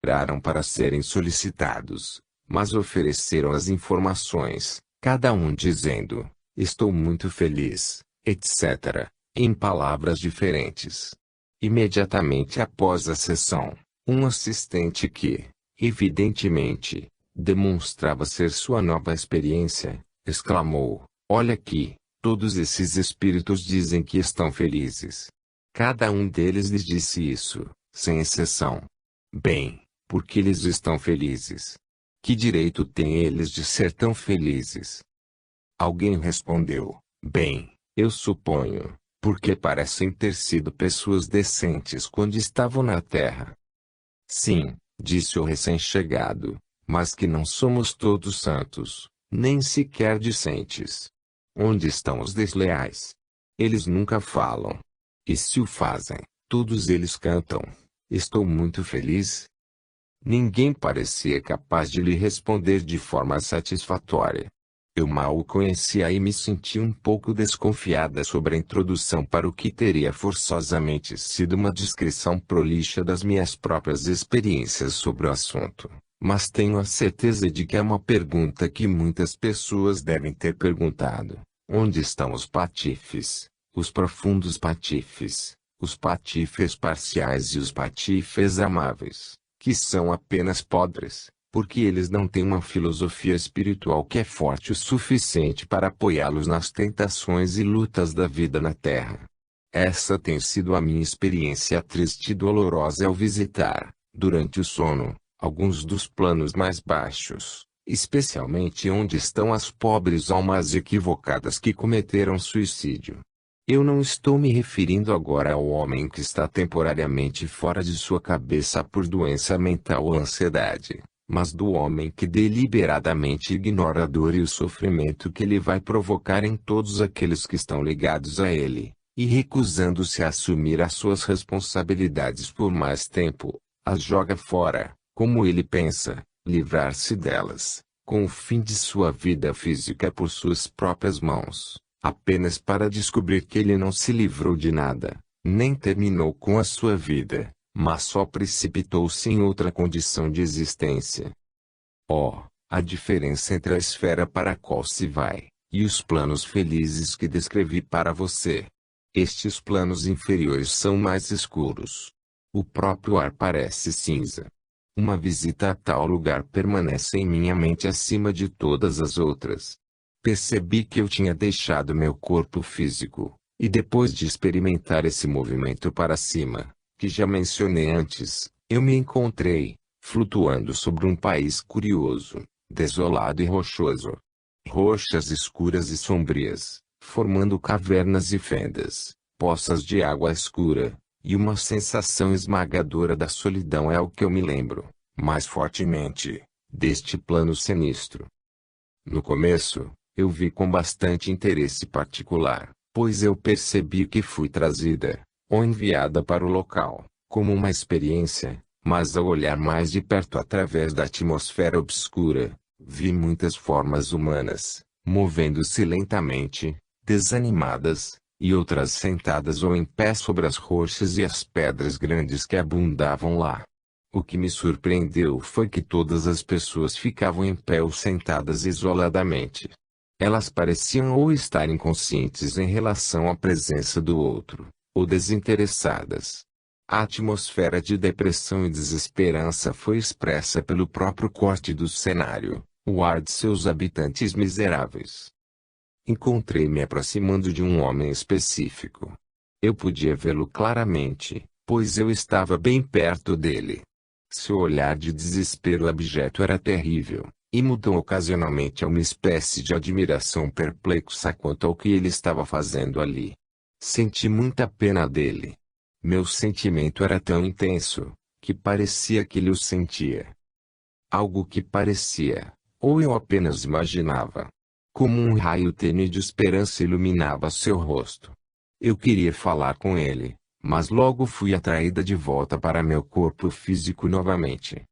esperaram para serem solicitados, mas ofereceram as informações, cada um dizendo: estou muito feliz, etc., em palavras diferentes. Imediatamente após a sessão, um assistente que, evidentemente, demonstrava ser sua nova experiência, exclamou: olha aqui, todos esses espíritos dizem que estão felizes. Cada um deles lhes disse isso, sem exceção. Bem, por que eles estão felizes? Que direito têm eles de ser tão felizes? Alguém respondeu: bem, eu suponho, porque parecem ter sido pessoas decentes quando estavam na Terra. Sim, disse o recém-chegado, mas que não somos todos santos, nem sequer decentes. Onde estão os desleais? Eles nunca falam. E se o fazem, todos eles cantam: estou muito feliz. Ninguém parecia capaz de lhe responder de forma satisfatória. Eu mal o conhecia e me senti um pouco desconfiada sobre a introdução para o que teria forçosamente sido uma descrição prolixa das minhas próprias experiências sobre o assunto. Mas tenho a certeza de que é uma pergunta que muitas pessoas devem ter perguntado: onde estão os patifes, os profundos patifes, os patifes parciais e os patifes amáveis, que são apenas podres, porque eles não têm uma filosofia espiritual que é forte o suficiente para apoiá-los nas tentações e lutas da vida na Terra. Essa tem sido a minha experiência triste e dolorosa ao visitar, durante o sono, alguns dos planos mais baixos, especialmente onde estão as pobres almas equivocadas que cometeram suicídio. Eu não estou me referindo agora ao homem que está temporariamente fora de sua cabeça por doença mental ou ansiedade, mas do homem que deliberadamente ignora a dor e o sofrimento que ele vai provocar em todos aqueles que estão ligados a ele, e recusando-se a assumir as suas responsabilidades por mais tempo, as joga fora, como ele pensa, livrar-se delas, com o fim de sua vida física por suas próprias mãos, apenas para descobrir que ele não se livrou de nada, nem terminou com a sua vida, mas só precipitou-se em outra condição de existência. Oh, a diferença entre a esfera para a qual se vai, e os planos felizes que descrevi para você. Estes planos inferiores são mais escuros. O próprio ar parece cinza. Uma visita a tal lugar permanece em minha mente acima de todas as outras. Percebi que eu tinha deixado meu corpo físico, e depois de experimentar esse movimento para cima, que já mencionei antes, eu me encontrei, flutuando sobre um país curioso, desolado e rochoso. Rochas escuras e sombrias, formando cavernas e fendas, poças de água escura, e uma sensação esmagadora da solidão é o que eu me lembro, mais fortemente, deste plano sinistro. No começo, eu vi com bastante interesse particular, pois eu percebi que fui trazida, ou enviada para o local, como uma experiência, mas ao olhar mais de perto através da atmosfera obscura, vi muitas formas humanas, movendo-se lentamente, desanimadas, e outras sentadas ou em pé sobre as rochas e as pedras grandes que abundavam lá. O que me surpreendeu foi que todas as pessoas ficavam em pé ou sentadas isoladamente. Elas pareciam ou estar inconscientes em relação à presença do outro, ou desinteressadas. A atmosfera de depressão e desesperança foi expressa pelo próprio corte do cenário, o ar de seus habitantes miseráveis. Encontrei-me aproximando de um homem específico. Eu podia vê-lo claramente, pois eu estava bem perto dele. Seu olhar de desespero abjeto era terrível, e mudou ocasionalmente a uma espécie de admiração perplexa quanto ao que ele estava fazendo ali. Senti muita pena dele. Meu sentimento era tão intenso, que parecia que ele o sentia. Algo que parecia, ou eu apenas imaginava. Como um raio tênue de esperança iluminava seu rosto. Eu queria falar com ele, mas logo fui atraída de volta para meu corpo físico novamente.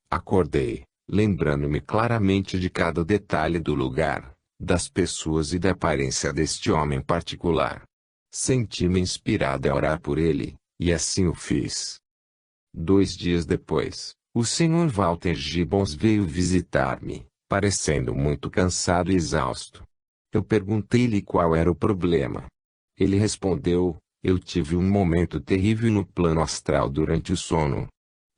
Acordei, lembrando-me claramente de cada detalhe do lugar, das pessoas e da aparência deste homem particular. Senti-me inspirada a orar por ele, e assim o fiz. 2 dias depois, O Sr. Walter Gibbons veio visitar-me, parecendo muito cansado e exausto. Eu perguntei-lhe qual era o problema. Ele respondeu: eu tive um momento terrível no plano astral durante o sono.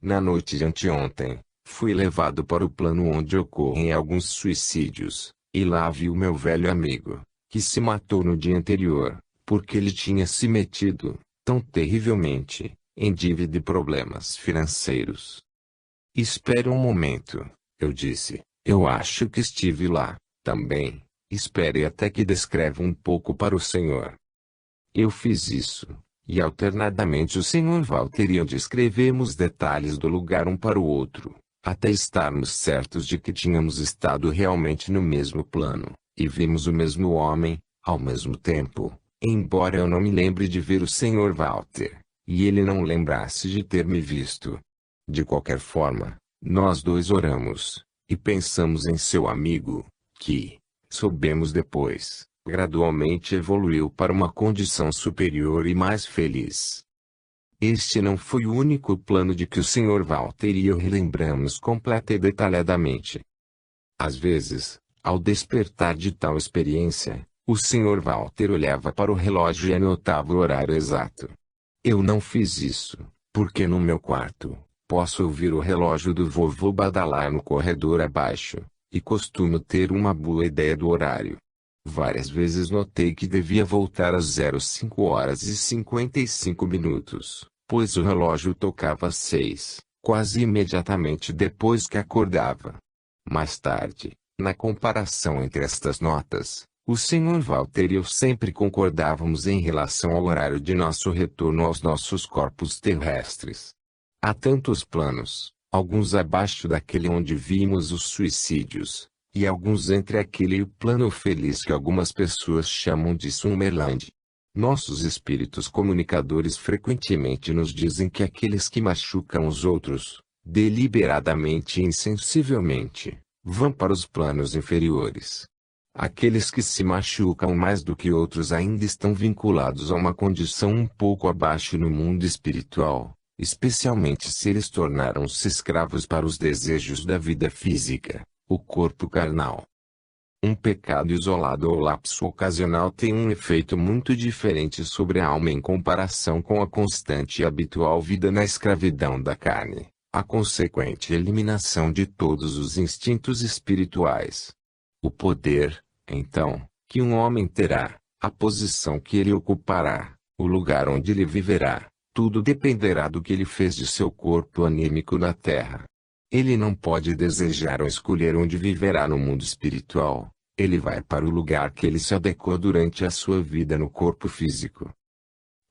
Na noite de anteontem, fui levado para o plano onde ocorrem alguns suicídios, e lá vi o meu velho amigo, que se matou no dia anterior, porque ele tinha se metido, tão terrivelmente, em dívida e problemas financeiros. Espere um momento, eu disse. Eu acho que estive lá, também. Espere até que descreva um pouco para o senhor. Eu fiz isso, e alternadamente o Sr. Walter e eu descrevemos detalhes do lugar um para o outro, até estarmos certos de que tínhamos estado realmente no mesmo plano, e vimos o mesmo homem, ao mesmo tempo, embora eu não me lembre de ver o Sr. Walter, e ele não lembrasse de ter me visto. De qualquer forma, nós dois oramos, e pensamos em seu amigo, que, soubemos depois, gradualmente evoluiu para uma condição superior e mais feliz. Este não foi o único plano de que o Sr. Walter e eu relembramos completa e detalhadamente. Às vezes, ao despertar de tal experiência, o Sr. Walter olhava para o relógio e anotava o horário exato. Eu não fiz isso, porque no meu quarto, posso ouvir o relógio do vovô badalar no corredor abaixo, e costumo ter uma boa ideia do horário. Várias vezes notei que devia voltar às 05h55, pois o relógio tocava às 6, quase imediatamente depois que acordava. Mais tarde, na comparação entre estas notas, o Sr. Walter e eu sempre concordávamos em relação ao horário de nosso retorno aos nossos corpos terrestres. Há tantos planos, alguns abaixo daquele onde vimos os suicídios, e alguns entre aquele e o plano feliz que algumas pessoas chamam de Summerland. Nossos espíritos comunicadores frequentemente nos dizem que aqueles que machucam os outros, deliberadamente e insensivelmente, vão para os planos inferiores. Aqueles que se machucam mais do que outros ainda estão vinculados a uma condição um pouco abaixo no mundo espiritual, especialmente se eles tornaram-se escravos para os desejos da vida física, o corpo carnal. Um pecado isolado ou lapso ocasional tem um efeito muito diferente sobre a alma em comparação com a constante e habitual vida na escravidão da carne, a consequente eliminação de todos os instintos espirituais. O poder, então, que um homem terá, a posição que ele ocupará, o lugar onde ele viverá, tudo dependerá do que ele fez de seu corpo anímico na terra. Ele não pode desejar ou escolher onde viverá no mundo espiritual. Ele vai para o lugar que ele se adequou durante a sua vida no corpo físico.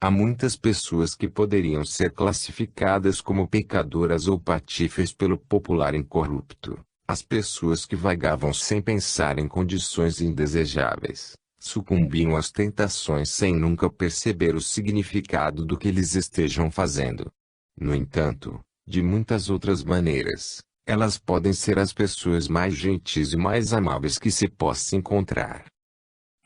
Há muitas pessoas que poderiam ser classificadas como pecadoras ou patifes pelo popular incorrupto. As pessoas que vagavam sem pensar em condições indesejáveis, sucumbiam às tentações sem nunca perceber o significado do que eles estejam fazendo. No entanto, de muitas outras maneiras, elas podem ser as pessoas mais gentis e mais amáveis que se possa encontrar.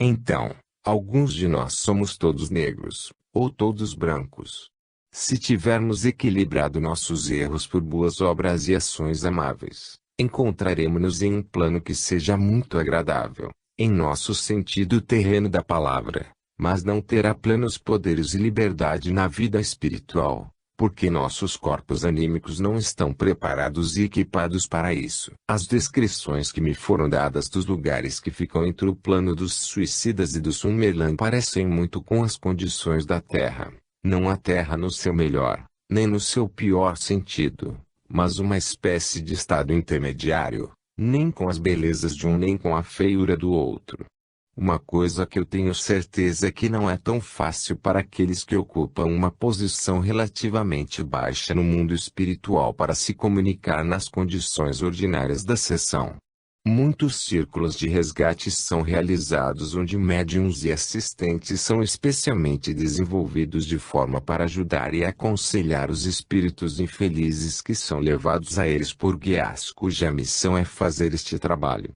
Então, alguns de nós somos todos negros, ou todos brancos. Se tivermos equilibrado nossos erros por boas obras e ações amáveis, encontraremos-nos em um plano que seja muito agradável, em nosso sentido terreno da palavra, mas não terá plenos poderes e liberdade na vida espiritual, porque nossos corpos anímicos não estão preparados e equipados para isso. As descrições que me foram dadas dos lugares que ficam entre o plano dos suicidas e do Summerland parecem muito com as condições da Terra, não a Terra no seu melhor, nem no seu pior sentido, mas uma espécie de estado intermediário, nem com as belezas de um nem com a feiura do outro. Uma coisa que eu tenho certeza é que não é tão fácil para aqueles que ocupam uma posição relativamente baixa no mundo espiritual para se comunicar nas condições ordinárias da sessão. Muitos círculos de resgate são realizados onde médiuns e assistentes são especialmente desenvolvidos de forma para ajudar e aconselhar os espíritos infelizes que são levados a eles por guias cuja missão é fazer este trabalho.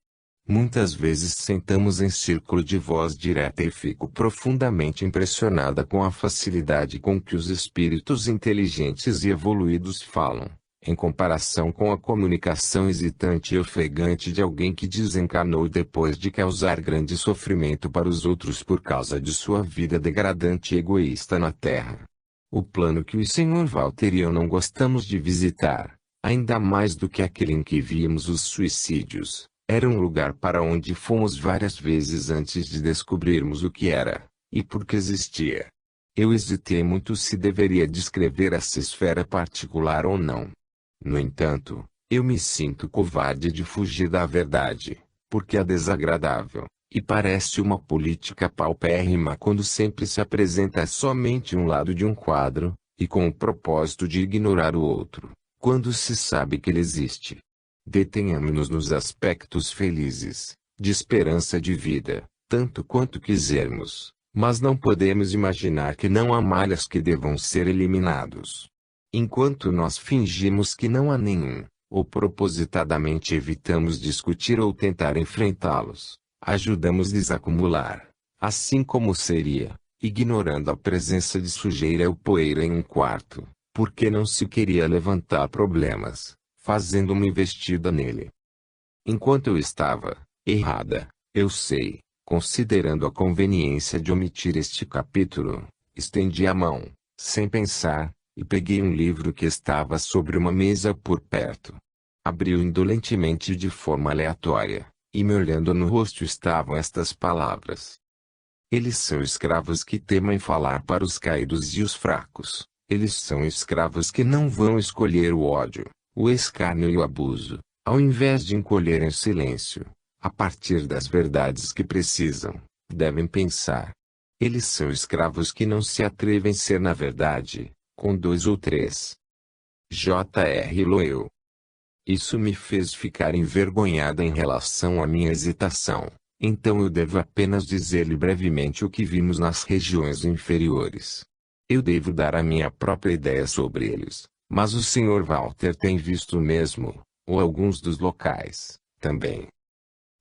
Muitas vezes sentamos em círculo de voz direta e fico profundamente impressionada com a facilidade com que os espíritos inteligentes e evoluídos falam, em comparação com a comunicação hesitante e ofegante de alguém que desencarnou depois de causar grande sofrimento para os outros por causa de sua vida degradante e egoísta na Terra. O plano que o Sr. Walter e eu não gostamos de visitar, ainda mais do que aquele em que víamos os suicídios, era um lugar para onde fomos várias vezes antes de descobrirmos o que era, e por que existia. Eu hesitei muito se deveria descrever essa esfera particular ou não. No entanto, eu me sinto covarde de fugir da verdade, porque é desagradável, e parece uma política paupérrima quando sempre se apresenta somente um lado de um quadro, e com o propósito de ignorar o outro, quando se sabe que ele existe. Detenhamo-nos nos aspectos felizes, de esperança de vida, tanto quanto quisermos, mas não podemos imaginar que não há malhas que devam ser eliminados. Enquanto nós fingimos que não há nenhum, ou propositadamente evitamos discutir ou tentar enfrentá-los, ajudamos-lhes a acumular, assim como seria, ignorando a presença de sujeira ou poeira em um quarto, porque não se queria levantar problemas, fazendo uma investida nele. Enquanto eu estava, errada, eu sei, considerando a conveniência de omitir este capítulo, estendi a mão, sem pensar, e peguei um livro que estava sobre uma mesa por perto. Abri-o indolentemente de forma aleatória, e me olhando no rosto estavam estas palavras. Eles são escravos que temem falar para os caídos e os fracos. Eles são escravos que não vão escolher o ódio, o escárnio e o abuso, ao invés de encolher em silêncio, a partir das verdades que precisam, devem pensar. Eles são escravos que não se atrevem a ser na verdade, com 2 ou 3. J.R. Lowell. Isso me fez ficar envergonhada em relação à minha hesitação, então eu devo apenas dizer-lhe brevemente o que vimos nas regiões inferiores. Eu devo dar a minha própria ideia sobre eles, mas o Sr. Walter tem visto o mesmo, ou alguns dos locais, também.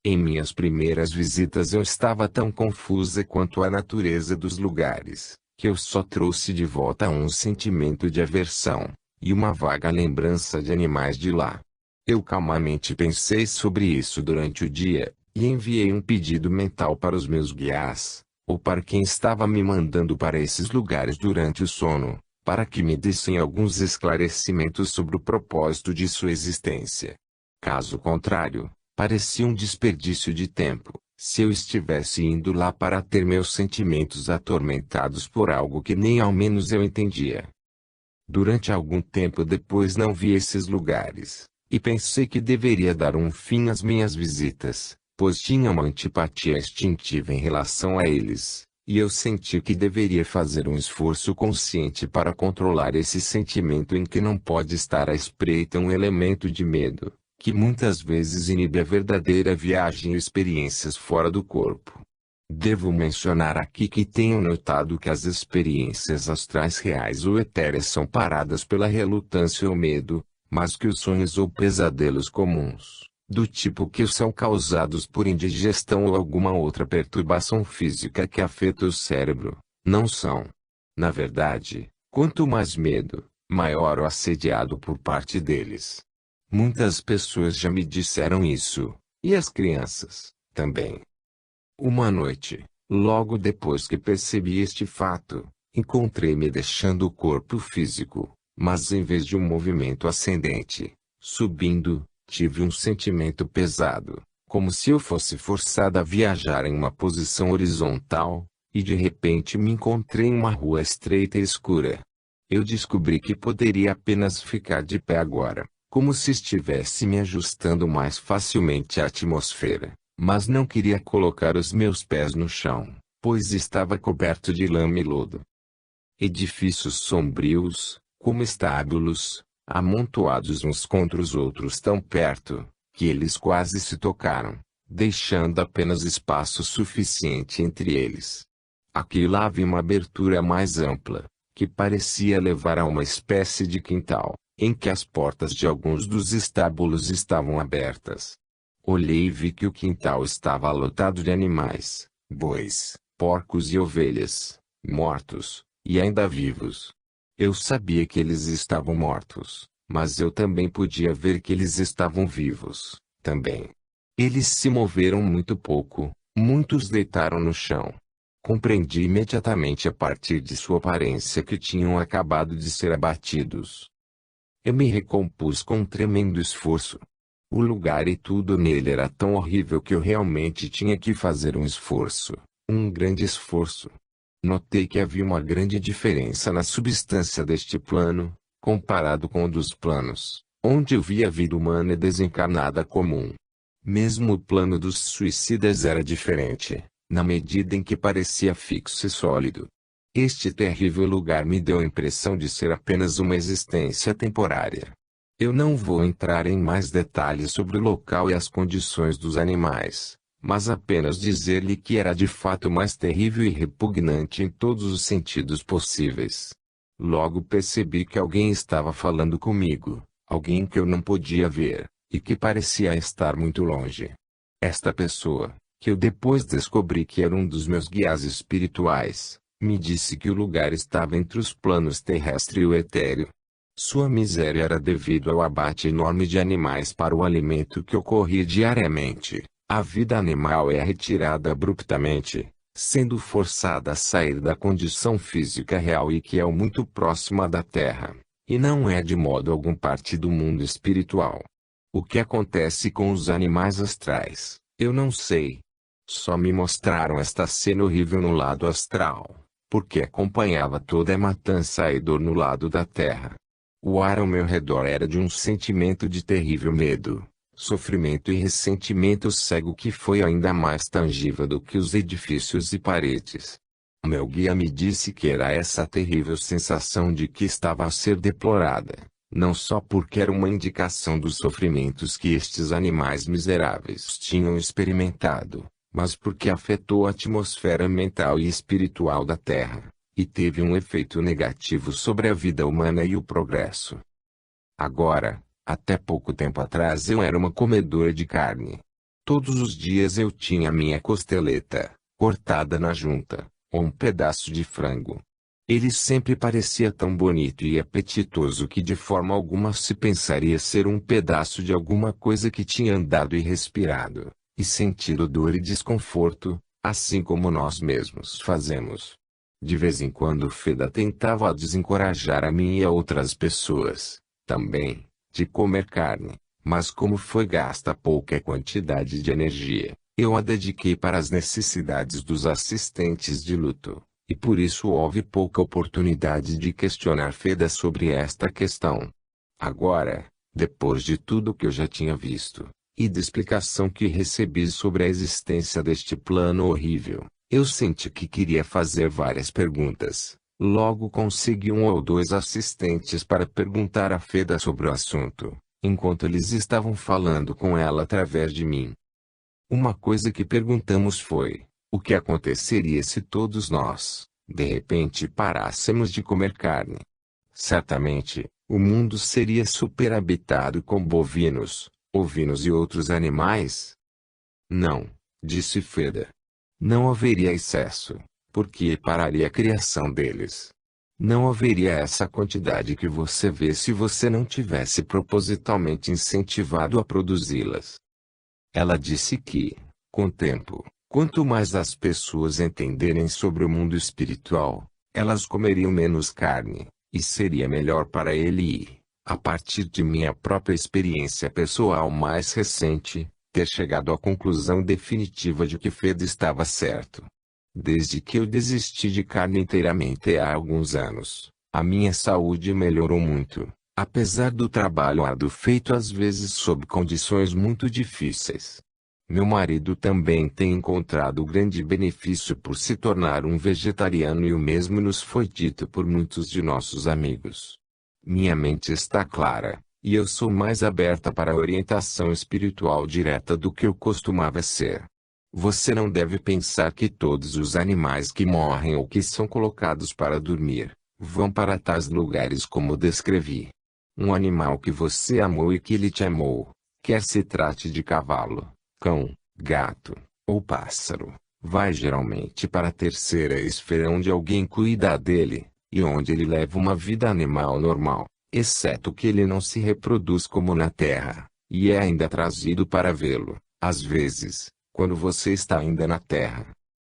Em minhas primeiras visitas eu estava tão confusa quanto a natureza dos lugares, que eu só trouxe de volta um sentimento de aversão, e uma vaga lembrança de animais de lá. Eu calmamente pensei sobre isso durante o dia, e enviei um pedido mental para os meus guias, ou para quem estava me mandando para esses lugares durante o sono, para que me dessem alguns esclarecimentos sobre o propósito de sua existência. Caso contrário, parecia um desperdício de tempo, se eu estivesse indo lá para ter meus sentimentos atormentados por algo que nem ao menos eu entendia. Durante algum tempo depois não vi esses lugares, e pensei que deveria dar um fim às minhas visitas, pois tinha uma antipatia instintiva em relação a eles, e eu senti que deveria fazer um esforço consciente para controlar esse sentimento em que não pode estar à espreita um elemento de medo, que muitas vezes inibe a verdadeira viagem e experiências fora do corpo. Devo mencionar aqui que tenho notado que as experiências astrais reais ou etéreas são paradas pela relutância ou medo, mas que os sonhos ou pesadelos comuns, do tipo que são causados por indigestão ou alguma outra perturbação física que afeta o cérebro, não são. Na verdade, quanto mais medo, maior o assediado por parte deles. Muitas pessoas já me disseram isso, e as crianças, também. Uma noite, logo depois que percebi este fato, encontrei-me deixando o corpo físico, mas em vez de um movimento ascendente, subindo, tive um sentimento pesado, como se eu fosse forçada a viajar em uma posição horizontal, e de repente me encontrei em uma rua estreita e escura. Eu descobri que poderia apenas ficar de pé agora, como se estivesse me ajustando mais facilmente à atmosfera, mas não queria colocar os meus pés no chão, pois estava coberto de lama e lodo. Edifícios sombrios, como estábulos, amontoados uns contra os outros tão perto, que eles quase se tocaram, deixando apenas espaço suficiente entre eles. Aqui lá havia uma abertura mais ampla, que parecia levar a uma espécie de quintal, em que as portas de alguns dos estábulos estavam abertas. Olhei e vi que o quintal estava lotado de animais, bois, porcos e ovelhas, mortos, e ainda vivos. Eu sabia que eles estavam mortos, Mas eu também podia ver que eles estavam vivos, também. Eles se moveram muito pouco, muitos deitaram no chão. Compreendi imediatamente a partir de sua aparência que tinham acabado de ser abatidos. Eu me recompus com um tremendo esforço. O lugar e tudo nele era tão horrível que eu realmente tinha que fazer um esforço, um grande esforço. Notei que havia uma grande diferença na substância deste plano, comparado com o dos planos, onde eu via a vida humana e desencarnada comum. Mesmo o plano dos suicidas era diferente, na medida em que parecia fixo e sólido. Este terrível lugar me deu a impressão de ser apenas uma existência temporária. Eu não vou entrar em mais detalhes sobre o local e as condições dos animais, mas apenas dizer-lhe que era de fato mais terrível e repugnante em todos os sentidos possíveis. Logo percebi que alguém estava falando comigo, alguém que eu não podia ver, e que parecia estar muito longe. Esta pessoa, que eu depois descobri que era um dos meus guias espirituais, me disse que o lugar estava entre os planos terrestre e o etéreo. Sua miséria era devido ao abate enorme de animais para o alimento que ocorria diariamente. A vida animal é retirada abruptamente, sendo forçada a sair da condição física real e que é muito próxima da Terra, e não é de modo algum parte do mundo espiritual. O que acontece com os animais astrais, eu não sei. Só me mostraram esta cena horrível no lado astral, porque acompanhava toda a matança e dor no lado da Terra. O ar ao meu redor era de um sentimento de terrível medo, sofrimento e ressentimento cego que foi ainda mais tangível do que os edifícios e paredes. Meu guia me disse que era essa terrível sensação de que estava a ser deplorada, não só porque era uma indicação dos sofrimentos que estes animais miseráveis tinham experimentado, mas porque afetou a atmosfera mental e espiritual da Terra, e teve um efeito negativo sobre a vida humana e o progresso. Agora, até pouco tempo atrás eu era uma comedora de carne. Todos os dias eu tinha minha costeleta, cortada na junta, ou um pedaço de frango. Ele sempre parecia tão bonito e apetitoso que de forma alguma se pensaria ser um pedaço de alguma coisa que tinha andado e respirado, e sentido dor e desconforto, assim como nós mesmos fazemos. De vez em quando Feda tentava desencorajar a mim e a outras pessoas, também, de comer carne, mas como foi gasta pouca quantidade de energia, eu a dediquei para as necessidades dos assistentes de luto, e por isso houve pouca oportunidade de questionar Feda sobre esta questão. Agora, depois de tudo que eu já tinha visto, e da explicação que recebi sobre a existência deste plano horrível, eu senti que queria fazer várias perguntas. Logo consegui um ou dois assistentes para perguntar a Feda sobre o assunto, enquanto eles estavam falando com ela através de mim. Uma coisa que perguntamos foi: o que aconteceria se todos nós, de repente, parássemos de comer carne? Certamente, o mundo seria superhabitado com bovinos, ovinos e outros animais? Não, disse Feda. Não haveria excesso, porque pararia a criação deles. Não haveria essa quantidade que você vê se você não tivesse propositalmente incentivado a produzi-las. Ela disse que, com o tempo, quanto mais as pessoas entenderem sobre o mundo espiritual, elas comeriam menos carne, e seria melhor para ele e, a partir de minha própria experiência pessoal mais recente, ter chegado à conclusão definitiva de que Feda estava certo. Desde que eu desisti de carne inteiramente há alguns anos, a minha saúde melhorou muito, apesar do trabalho árduo feito às vezes sob condições muito difíceis. Meu marido também tem encontrado grande benefício por se tornar um vegetariano e o mesmo nos foi dito por muitos de nossos amigos. Minha mente está clara, e eu sou mais aberta para a orientação espiritual direta do que eu costumava ser. Você não deve pensar que todos os animais que morrem ou que são colocados para dormir, vão para tais lugares como descrevi. Um animal que você amou e que ele te amou, quer se trate de cavalo, cão, gato, ou pássaro, vai geralmente para a terceira esfera onde alguém cuida dele, e onde ele leva uma vida animal normal. exceto que ele não se reproduz como na Terra, e é ainda trazido para vê-lo, às vezes, quando você está ainda na Terra.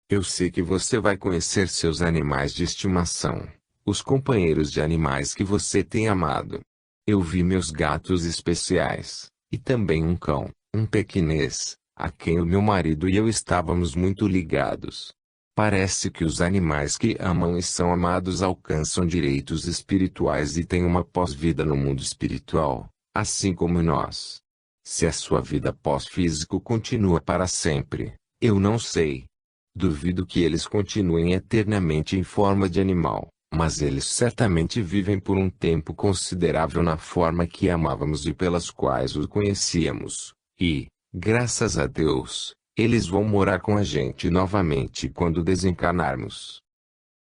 Eu sei que você vai conhecer seus animais de estimação, os companheiros de animais que você tem amado. Eu vi meus gatos especiais, e também um cão, um pequinês, a quem o meu marido e eu estávamos muito ligados. Parece que os animais que amam e são amados alcançam direitos espirituais e têm uma pós-vida no mundo espiritual, assim como nós. Se a sua vida pós-físico continua para sempre, eu não sei. Duvido que eles continuem eternamente em forma de animal, mas eles certamente vivem por um tempo considerável na forma que amávamos e pelas quais o conhecíamos, e, graças a Deus, eles vão morar com a gente novamente quando desencarnarmos.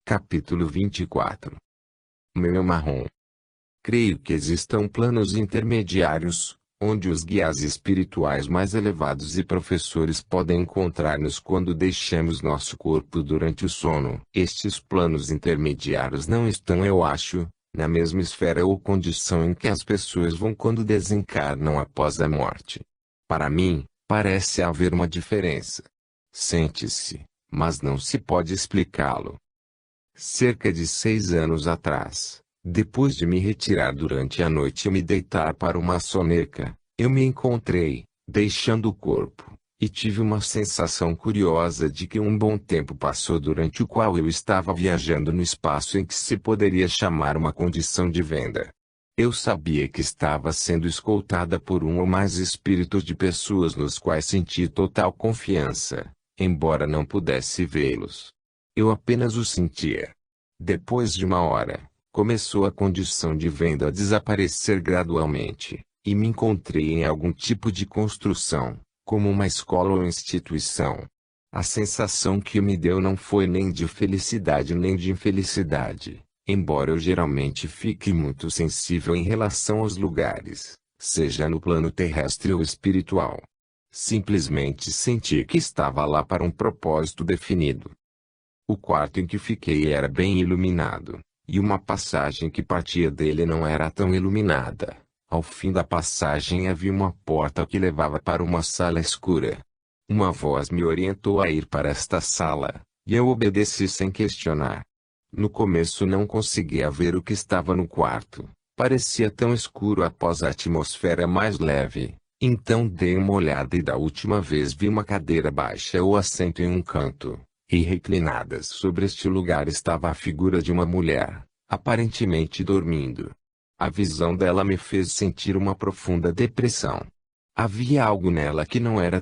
Capítulo 24. Meu marrom. Creio que existam planos intermediários, onde os guias espirituais mais elevados e professores podem encontrar-nos quando deixamos nosso corpo durante o sono. Estes planos intermediários não estão, eu acho, na mesma esfera ou condição em que as pessoas vão quando desencarnam após a morte. Para mim, parece haver uma diferença. Sente-se, mas não se pode explicá-lo. Cerca de 6 anos atrás, depois de me retirar durante a noite e me deitar para uma soneca, eu me encontrei, deixando o corpo, e tive uma sensação curiosa de que um bom tempo passou durante o qual eu estava viajando no espaço em que se poderia chamar uma condição de venda. Eu sabia que estava sendo escoltada por um ou mais espíritos de pessoas nos quais senti total confiança, embora não pudesse vê-los. Eu apenas o sentia. Depois de uma hora, começou a condição de venda a desaparecer gradualmente, e me encontrei em algum tipo de construção, como uma escola ou instituição. A sensação que me deu não foi nem de felicidade nem de infelicidade, embora eu geralmente fique muito sensível em relação aos lugares, seja no plano terrestre ou espiritual. Simplesmente senti que estava lá para um propósito definido. O quarto em que fiquei era bem iluminado, e uma passagem que partia dele não era tão iluminada. Ao fim da passagem havia uma porta que levava para uma sala escura. Uma voz me orientou a ir para esta sala, e eu obedeci sem questionar. No começo não conseguia ver o que estava no quarto, parecia tão escuro após a atmosfera mais leve. Então dei uma olhada e da última vez vi uma cadeira baixa ou assento em um canto. E reclinadas sobre este lugar estava a figura de uma mulher, aparentemente dormindo. A visão dela me fez sentir uma profunda depressão. Havia algo nela que não era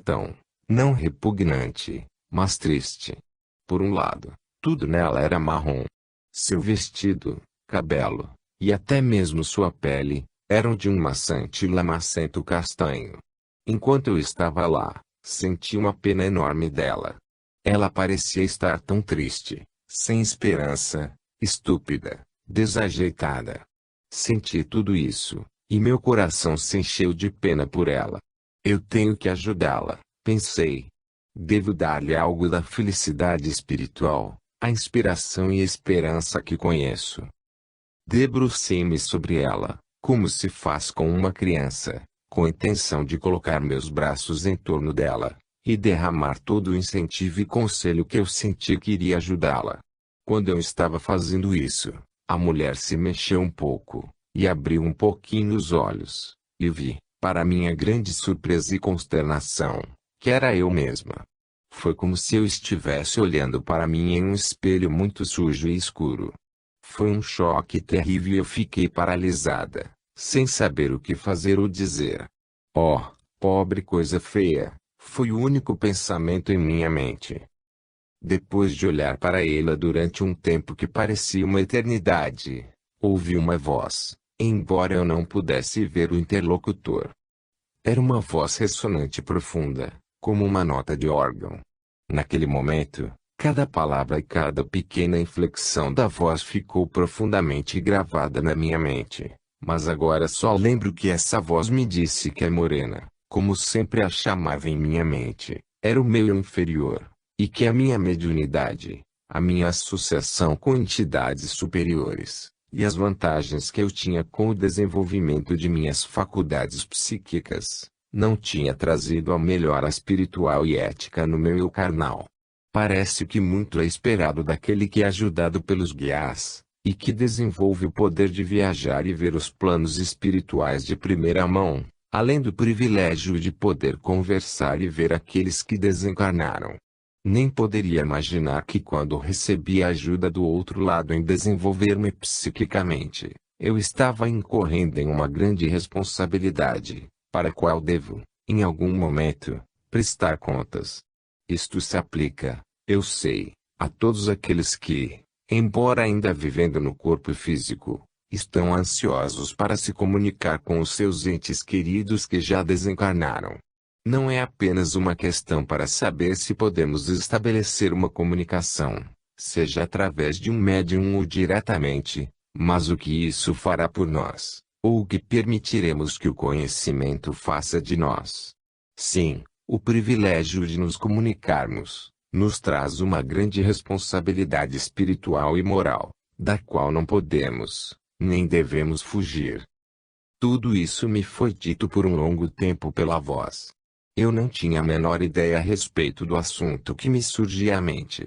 não repugnante, mas triste. Por um lado, tudo nela era marrom. Seu vestido, cabelo, e até mesmo sua pele, eram de um maçante lamacento castanho. Enquanto eu estava lá, senti uma pena enorme dela. Ela parecia estar tão triste, sem esperança, estúpida, desajeitada. Senti tudo isso, e meu coração se encheu de pena por ela. Eu tenho que ajudá-la, pensei. Devo dar-lhe algo da felicidade espiritual, a inspiração e esperança que conheço. Debrucei-me sobre ela, como se faz com uma criança, com a intenção de colocar meus braços em torno dela e derramar todo o incentivo e conselho que eu senti que iria ajudá-la. Quando eu estava fazendo isso, a mulher se mexeu um pouco, e abriu um pouquinho os olhos, e vi, para minha grande surpresa e consternação, que era eu mesma. Foi como se eu estivesse olhando para mim em um espelho muito sujo e escuro. Foi um choque terrível e eu fiquei paralisada, sem saber o que fazer ou dizer. Oh, pobre coisa feia! Foi o único pensamento em minha mente. Depois de olhar para ela durante um tempo que parecia uma eternidade, ouvi uma voz, embora eu não pudesse ver o interlocutor. Era uma voz ressonante e profunda, como uma nota de órgão. Naquele momento, cada palavra e cada pequena inflexão da voz ficou profundamente gravada na minha mente, mas agora só lembro que essa voz me disse que a morena, como sempre a chamava em minha mente, era o meu eu inferior, e que a minha mediunidade, a minha associação com entidades superiores, e as vantagens que eu tinha com o desenvolvimento de minhas faculdades psíquicas, não tinha trazido a melhora espiritual e ética no meu eu carnal. Parece que muito é esperado daquele que é ajudado pelos guias, e que desenvolve o poder de viajar e ver os planos espirituais de primeira mão, além do privilégio de poder conversar e ver aqueles que desencarnaram. Nem poderia imaginar que quando recebi a ajuda do outro lado em desenvolver-me psiquicamente, eu estava incorrendo em uma grande responsabilidade, para a qual devo, em algum momento, prestar contas. Isto se aplica, eu sei, a todos aqueles que, embora ainda vivendo no corpo físico, estão ansiosos para se comunicar com os seus entes queridos que já desencarnaram. Não é apenas uma questão para saber se podemos estabelecer uma comunicação, seja através de um médium ou diretamente, mas o que isso fará por nós, ou o que permitiremos que o conhecimento faça de nós. Sim, o privilégio de nos comunicarmos, nos traz uma grande responsabilidade espiritual e moral, da qual não podemos, nem devemos fugir. Tudo isso me foi dito por um longo tempo pela voz. Eu não tinha a menor ideia a respeito do assunto que me surgia à mente.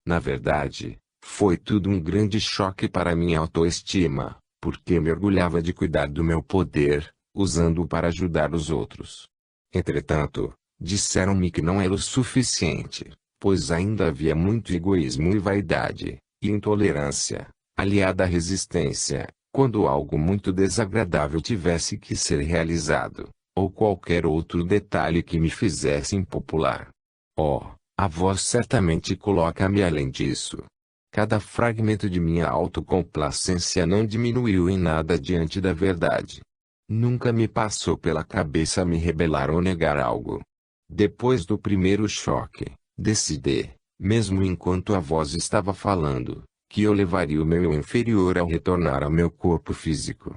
Na verdade, foi tudo um grande choque para minha autoestima, porque me orgulhava de cuidar do meu poder, usando-o para ajudar os outros. Entretanto, disseram-me que não era o suficiente, pois ainda havia muito egoísmo e vaidade, e intolerância, aliada à resistência, quando algo muito desagradável tivesse que ser realizado, ou qualquer outro detalhe que me fizesse impopular. Oh, a voz certamente coloca-me além disso. Cada fragmento de minha autocomplacência não diminuiu em nada diante da verdade. Nunca me passou pela cabeça me rebelar ou negar algo. Depois do primeiro choque, decidi, mesmo enquanto a voz estava falando, que eu levaria o meu eu inferior ao retornar ao meu corpo físico.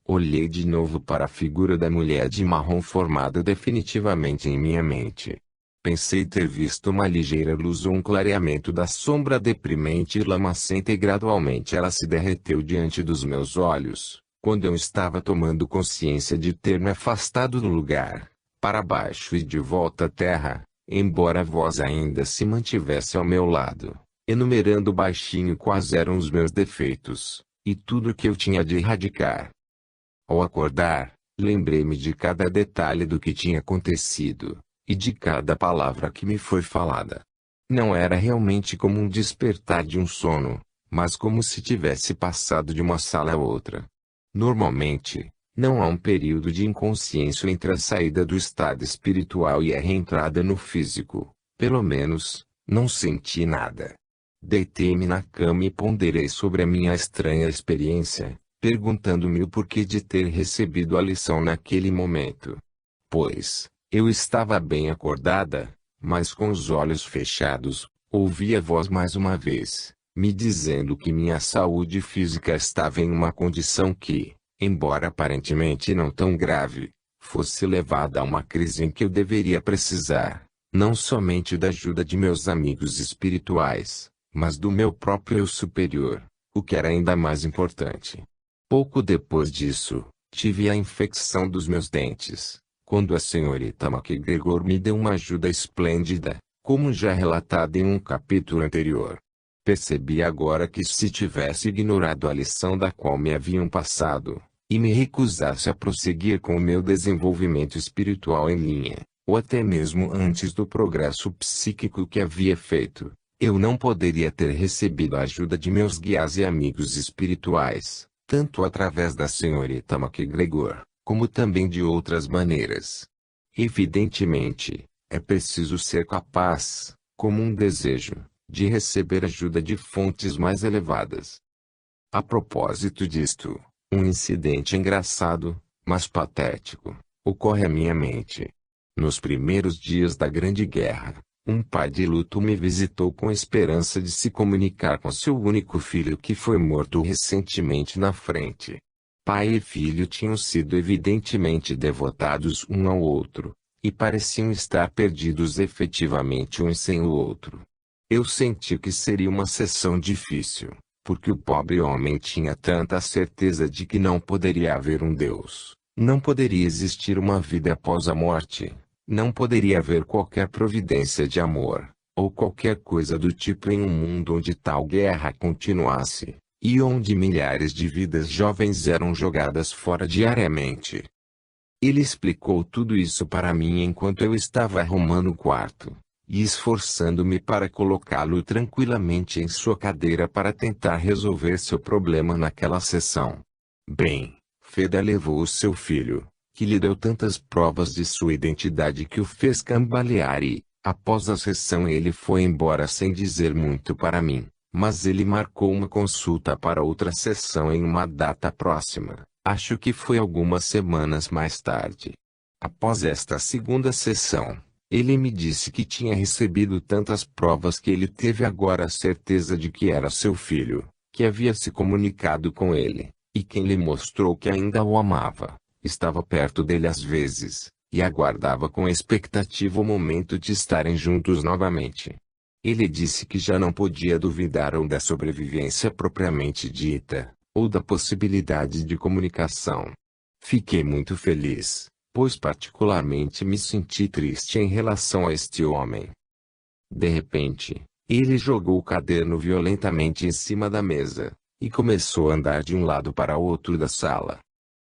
Olhei de novo para a figura da mulher de marrom formada definitivamente em minha mente. Pensei ter visto uma ligeira luz ou um clareamento da sombra deprimente e lamacenta e gradualmente ela se derreteu diante dos meus olhos, quando eu estava tomando consciência de ter me afastado do lugar, para baixo e de volta à terra, embora a voz ainda se mantivesse ao meu lado, enumerando baixinho quais eram os meus defeitos, e tudo que eu tinha de erradicar. Ao acordar, lembrei-me de cada detalhe do que tinha acontecido, e de cada palavra que me foi falada. Não era realmente como um despertar de um sono, mas como se tivesse passado de uma sala a outra. Normalmente, não há um período de inconsciência entre a saída do estado espiritual e a reentrada no físico, pelo menos, não senti nada. Deitei-me na cama e ponderei sobre a minha estranha experiência, perguntando-me o porquê de ter recebido a lição naquele momento. Pois, eu estava bem acordada, mas com os olhos fechados, ouvi a voz mais uma vez, me dizendo que minha saúde física estava em uma condição que, embora aparentemente não tão grave, fosse levada a uma crise em que eu deveria precisar, não somente da ajuda de meus amigos espirituais, mas do meu próprio eu superior, o que era ainda mais importante. Pouco depois disso, tive a infecção dos meus dentes, quando a senhorita MacGregor me deu uma ajuda esplêndida, como já relatado em um capítulo anterior. Percebi agora que se tivesse ignorado a lição da qual me haviam passado, e me recusasse a prosseguir com o meu desenvolvimento espiritual em linha, ou até mesmo antes do progresso psíquico que havia feito, eu não poderia ter recebido a ajuda de meus guias e amigos espirituais, tanto através da senhorita MacGregor, como também de outras maneiras. Evidentemente, é preciso ser capaz, como um desejo, de receber ajuda de fontes mais elevadas. A propósito disto, um incidente engraçado, mas patético, ocorre à minha mente. Nos primeiros dias da Grande Guerra, um pai de luto me visitou com a esperança de se comunicar com seu único filho que foi morto recentemente na frente. Pai e filho tinham sido evidentemente devotados um ao outro, e pareciam estar perdidos efetivamente um sem o outro. Eu senti que seria uma sessão difícil, porque o pobre homem tinha tanta certeza de que não poderia haver um Deus, não poderia existir uma vida após a morte, não poderia haver qualquer providência de amor, ou qualquer coisa do tipo em um mundo onde tal guerra continuasse, e onde milhares de vidas jovens eram jogadas fora diariamente. Ele explicou tudo isso para mim enquanto eu estava arrumando o quarto, e esforçando-me para colocá-lo tranquilamente em sua cadeira para tentar resolver seu problema naquela sessão. Bem, Feda levou o seu filho, que lhe deu tantas provas de sua identidade que o fez cambalear e, após a sessão, ele foi embora sem dizer muito para mim, mas ele marcou uma consulta para outra sessão em uma data próxima. Acho que foi algumas semanas mais tarde. Após esta segunda sessão, ele me disse que tinha recebido tantas provas que ele teve agora a certeza de que era seu filho, que havia se comunicado com ele, e quem lhe mostrou que ainda o amava, estava perto dele às vezes, e aguardava com expectativa o momento de estarem juntos novamente. Ele disse que já não podia duvidar ou da sobrevivência propriamente dita, ou da possibilidade de comunicação. Fiquei muito feliz, pois particularmente me senti triste em relação a este homem. De repente, ele jogou o caderno violentamente em cima da mesa, e começou a andar de um lado para outro da sala.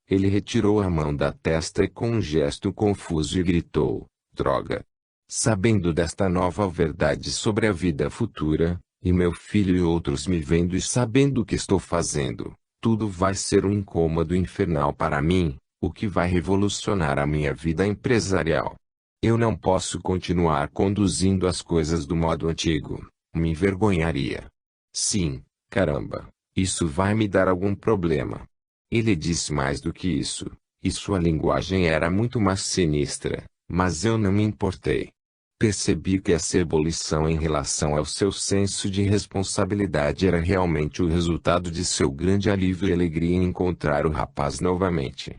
Ele retirou a mão da testa e com um gesto confuso gritou, droga! Sabendo desta nova verdade sobre a vida futura, e meu filho e outros me vendo e sabendo o que estou fazendo, tudo vai ser um incômodo infernal para mim, o que vai revolucionar a minha vida empresarial. Eu não posso continuar conduzindo as coisas do modo antigo, me envergonharia. Sim, caramba, isso vai me dar algum problema. Ele disse mais do que isso, e sua linguagem era muito mais sinistra, mas eu não me importei. Percebi que essa ebulição em relação ao seu senso de responsabilidade era realmente o resultado de seu grande alívio e alegria em encontrar o rapaz novamente.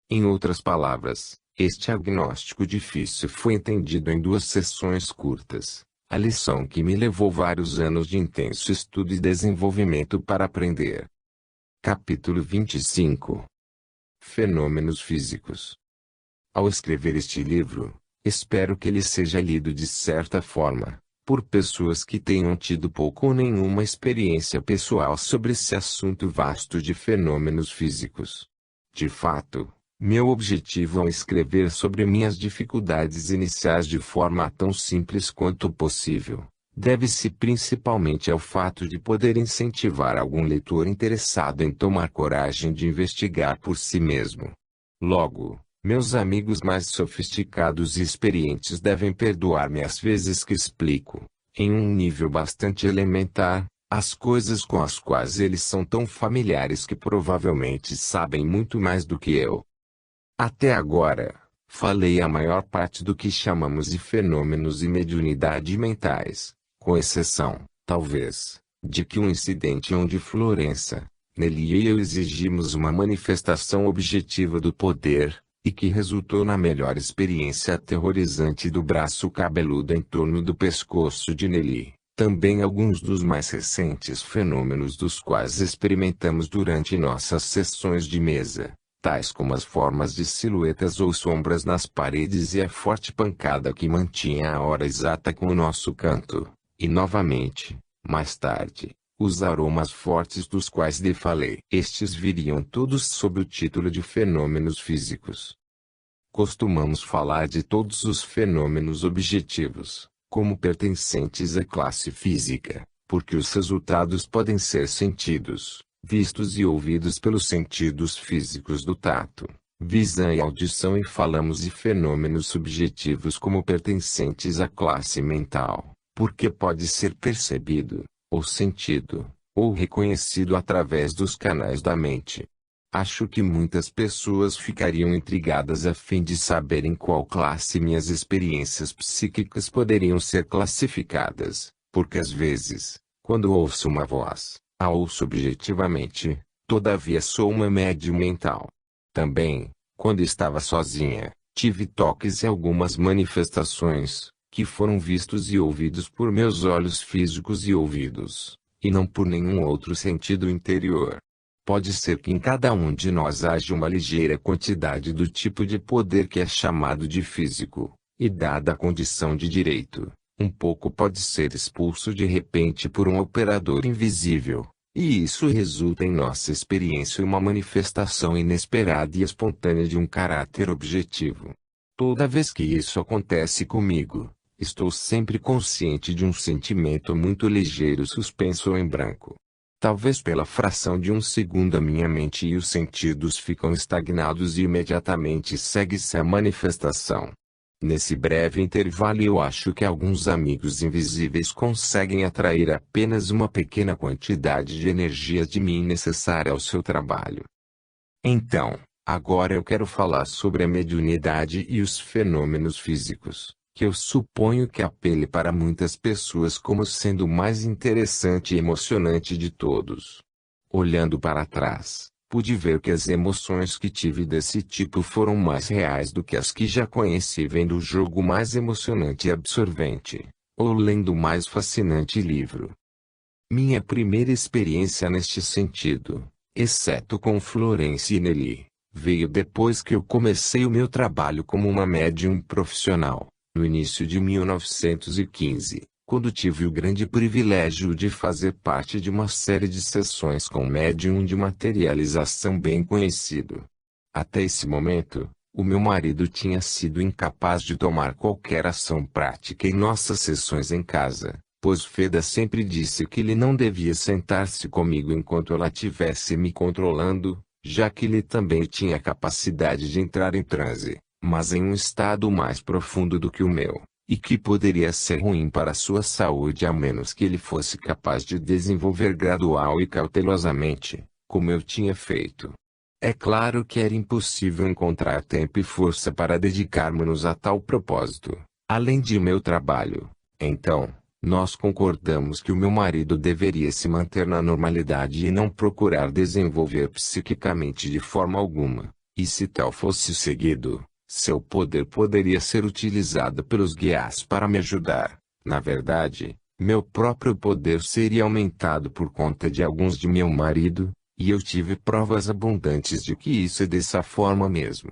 Em outras palavras, este agnóstico difícil foi entendido em 2 sessões curtas, a lição que me levou vários anos de intenso estudo e desenvolvimento para aprender. Capítulo 25. Fenômenos físicos. Ao escrever este livro, espero que ele seja lido de certa forma, por pessoas que tenham tido pouco ou nenhuma experiência pessoal sobre esse assunto vasto de fenômenos físicos. De fato, meu objetivo ao escrever sobre minhas dificuldades iniciais de forma tão simples quanto possível, deve-se principalmente ao fato de poder incentivar algum leitor interessado em tomar coragem de investigar por si mesmo. Logo, meus amigos mais sofisticados e experientes devem perdoar-me as vezes que explico, em um nível bastante elementar, as coisas com as quais eles são tão familiares que provavelmente sabem muito mais do que eu. Até agora, falei a maior parte do que chamamos de fenômenos e mediunidade mentais, com exceção, talvez, de que um incidente onde Florença, Nelly e eu exigimos uma manifestação objetiva do poder, e que resultou na melhor experiência aterrorizante do braço cabeludo em torno do pescoço de Nelly. Também alguns dos mais recentes fenômenos dos quais experimentamos durante nossas sessões de mesa, tais como as formas de silhuetas ou sombras nas paredes e a forte pancada que mantinha a hora exata com o nosso canto, e novamente, mais tarde, os aromas fortes dos quais lhe falei. Estes viriam todos sob o título de fenômenos físicos. Costumamos falar de todos os fenômenos objetivos, como pertencentes à classe física, porque os resultados podem ser sentidos, vistos e ouvidos pelos sentidos físicos do tato, visão e audição, e falamos de fenômenos subjetivos como pertencentes à classe mental, porque pode ser percebido, ou sentido, ou reconhecido através dos canais da mente. Acho que muitas pessoas ficariam intrigadas a fim de saber em qual classe minhas experiências psíquicas poderiam ser classificadas, porque às vezes, quando ouço uma voz, a ouço objetivamente, todavia sou uma médium mental. Também, quando estava sozinha, tive toques e algumas manifestações, que foram vistos e ouvidos por meus olhos físicos e ouvidos, e não por nenhum outro sentido interior. Pode ser que em cada um de nós haja uma ligeira quantidade do tipo de poder que é chamado de físico, e dada a condição de direito, um pouco pode ser expulso de repente por um operador invisível, e isso resulta em nossa experiência uma manifestação inesperada e espontânea de um caráter objetivo. Toda vez que isso acontece comigo, estou sempre consciente de um sentimento muito ligeiro suspenso em branco. Talvez pela fração de um segundo a minha mente e os sentidos ficam estagnados e imediatamente segue-se a manifestação. Nesse breve intervalo eu acho que alguns amigos invisíveis conseguem atrair apenas uma pequena quantidade de energia de mim necessária ao seu trabalho. Então, agora eu quero falar sobre a mediunidade e os fenômenos físicos, que eu suponho que apele para muitas pessoas como sendo o mais interessante e emocionante de todos. Olhando para trás, pude ver que as emoções que tive desse tipo foram mais reais do que as que já conheci vendo o jogo mais emocionante e absorvente, ou lendo o mais fascinante livro. Minha primeira experiência neste sentido, exceto com Florence e Nelly, veio depois que eu comecei o meu trabalho como uma médium profissional, no início de 1915, quando tive o grande privilégio de fazer parte de uma série de sessões com médium de materialização bem conhecido. Até esse momento, o meu marido tinha sido incapaz de tomar qualquer ação prática em nossas sessões em casa, pois Feda sempre disse que ele não devia sentar-se comigo enquanto ela estivesse me controlando, já que ele também tinha capacidade de entrar em transe, mas em um estado mais profundo do que o meu, e que poderia ser ruim para sua saúde a menos que ele fosse capaz de desenvolver gradual e cautelosamente, como eu tinha feito. É claro que era impossível encontrar tempo e força para dedicarmos a tal propósito, além de meu trabalho. Então, nós concordamos que o meu marido deveria se manter na normalidade e não procurar desenvolver psiquicamente de forma alguma, e se tal fosse seguido, seu poder poderia ser utilizado pelos guias para me ajudar. Na verdade, meu próprio poder seria aumentado por conta de alguns de meu marido, e eu tive provas abundantes de que isso é dessa forma mesmo.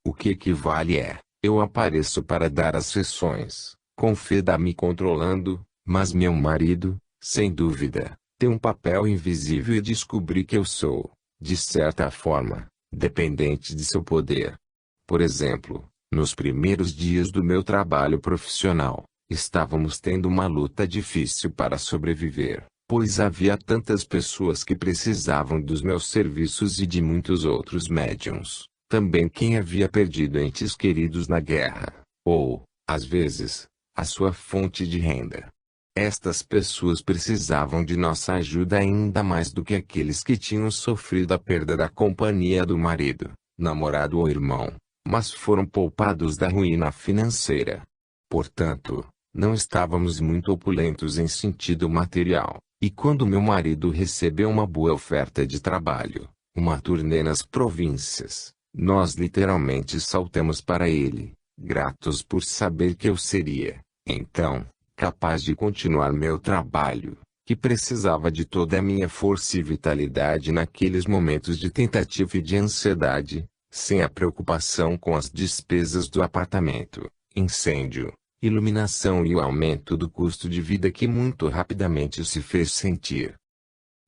O que equivale é, eu apareço para dar as sessões, com Feda me controlando, mas meu marido, sem dúvida, tem um papel invisível e descobri que eu sou, de certa forma, dependente de seu poder. Por exemplo, nos primeiros dias do meu trabalho profissional, estávamos tendo uma luta difícil para sobreviver, pois havia tantas pessoas que precisavam dos meus serviços e de muitos outros médiuns, também quem havia perdido entes queridos na guerra, ou, às vezes, a sua fonte de renda. Estas pessoas precisavam de nossa ajuda ainda mais do que aqueles que tinham sofrido a perda da companhia do marido, namorado ou irmão, mas foram poupados da ruína financeira. Portanto, não estávamos muito opulentos em sentido material, e quando meu marido recebeu uma boa oferta de trabalho, uma turnê nas províncias, nós literalmente saltamos para ele, gratos por saber que eu seria, então, capaz de continuar meu trabalho, que precisava de toda a minha força e vitalidade naqueles momentos de tentativa e de ansiedade, sem a preocupação com as despesas do apartamento, incêndio, iluminação e o aumento do custo de vida que muito rapidamente se fez sentir.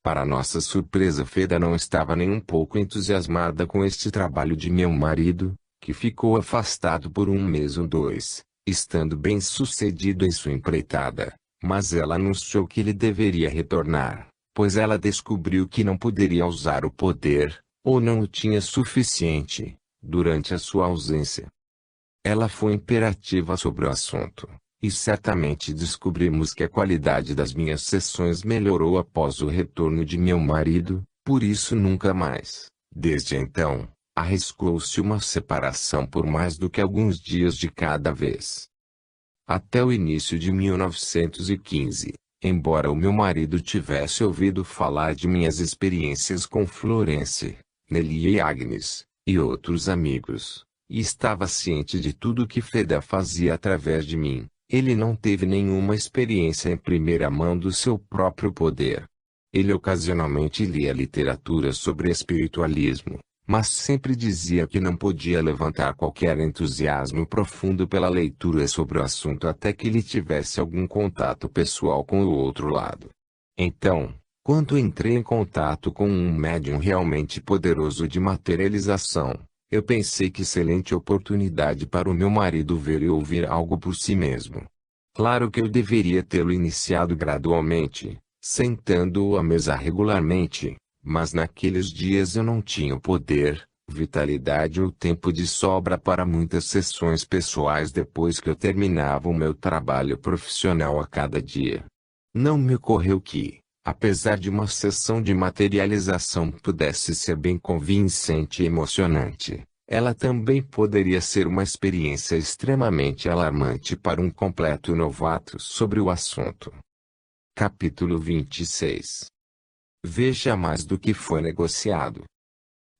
Para nossa surpresa, Feda não estava nem um pouco entusiasmada com este trabalho de meu marido, que ficou afastado por um mês ou dois, estando bem sucedido em sua empreitada, mas ela anunciou que ele deveria retornar, pois ela descobriu que não poderia usar o poder, ou não o tinha suficiente, durante a sua ausência. Ela foi imperativa sobre o assunto, e certamente descobrimos que a qualidade das minhas sessões melhorou após o retorno de meu marido, por isso nunca mais, desde então, arriscou-se uma separação por mais do que alguns dias de cada vez. Até o início de 1915, embora o meu marido tivesse ouvido falar de minhas experiências com Florence, Nelly e Agnes, e outros amigos, e estava ciente de tudo que Feda fazia através de mim, ele não teve nenhuma experiência em primeira mão do seu próprio poder. Ele ocasionalmente lia literatura sobre espiritualismo, mas sempre dizia que não podia levantar qualquer entusiasmo profundo pela leitura sobre o assunto até que ele tivesse algum contato pessoal com o outro lado. Então, quando entrei em contato com um médium realmente poderoso de materialização, eu pensei que excelente oportunidade para o meu marido ver e ouvir algo por si mesmo. Claro que eu deveria tê-lo iniciado gradualmente, sentando-o à mesa regularmente, mas naqueles dias eu não tinha o poder, vitalidade ou tempo de sobra para muitas sessões pessoais depois que eu terminava o meu trabalho profissional a cada dia. Não me ocorreu que, apesar de uma sessão de materialização pudesse ser bem convincente e emocionante, ela também poderia ser uma experiência extremamente alarmante para um completo novato sobre o assunto. Capítulo 26. Veja mais do que foi negociado.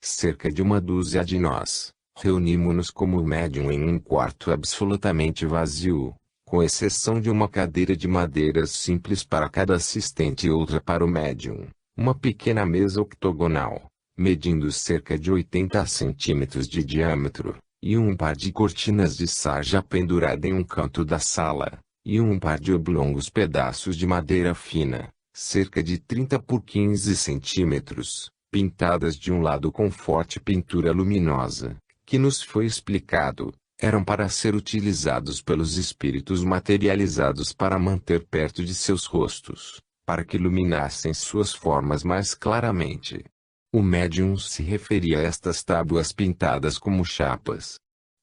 Cerca de uma dúzia de nós, reunimos-nos como médium em um quarto absolutamente vazio, com exceção de uma cadeira de madeira simples para cada assistente e outra para o médium, uma pequena mesa octogonal, medindo cerca de 80 centímetros de diâmetro, e um par de cortinas de sarja pendurada em um canto da sala, e um par de oblongos pedaços de madeira fina, cerca de 30 por 15 centímetros, pintadas de um lado com forte pintura luminosa, que nos foi explicado, eram para ser utilizados pelos espíritos materializados para manter perto de seus rostos, para que iluminassem suas formas mais claramente. O médium se referia a estas tábuas pintadas como chapas.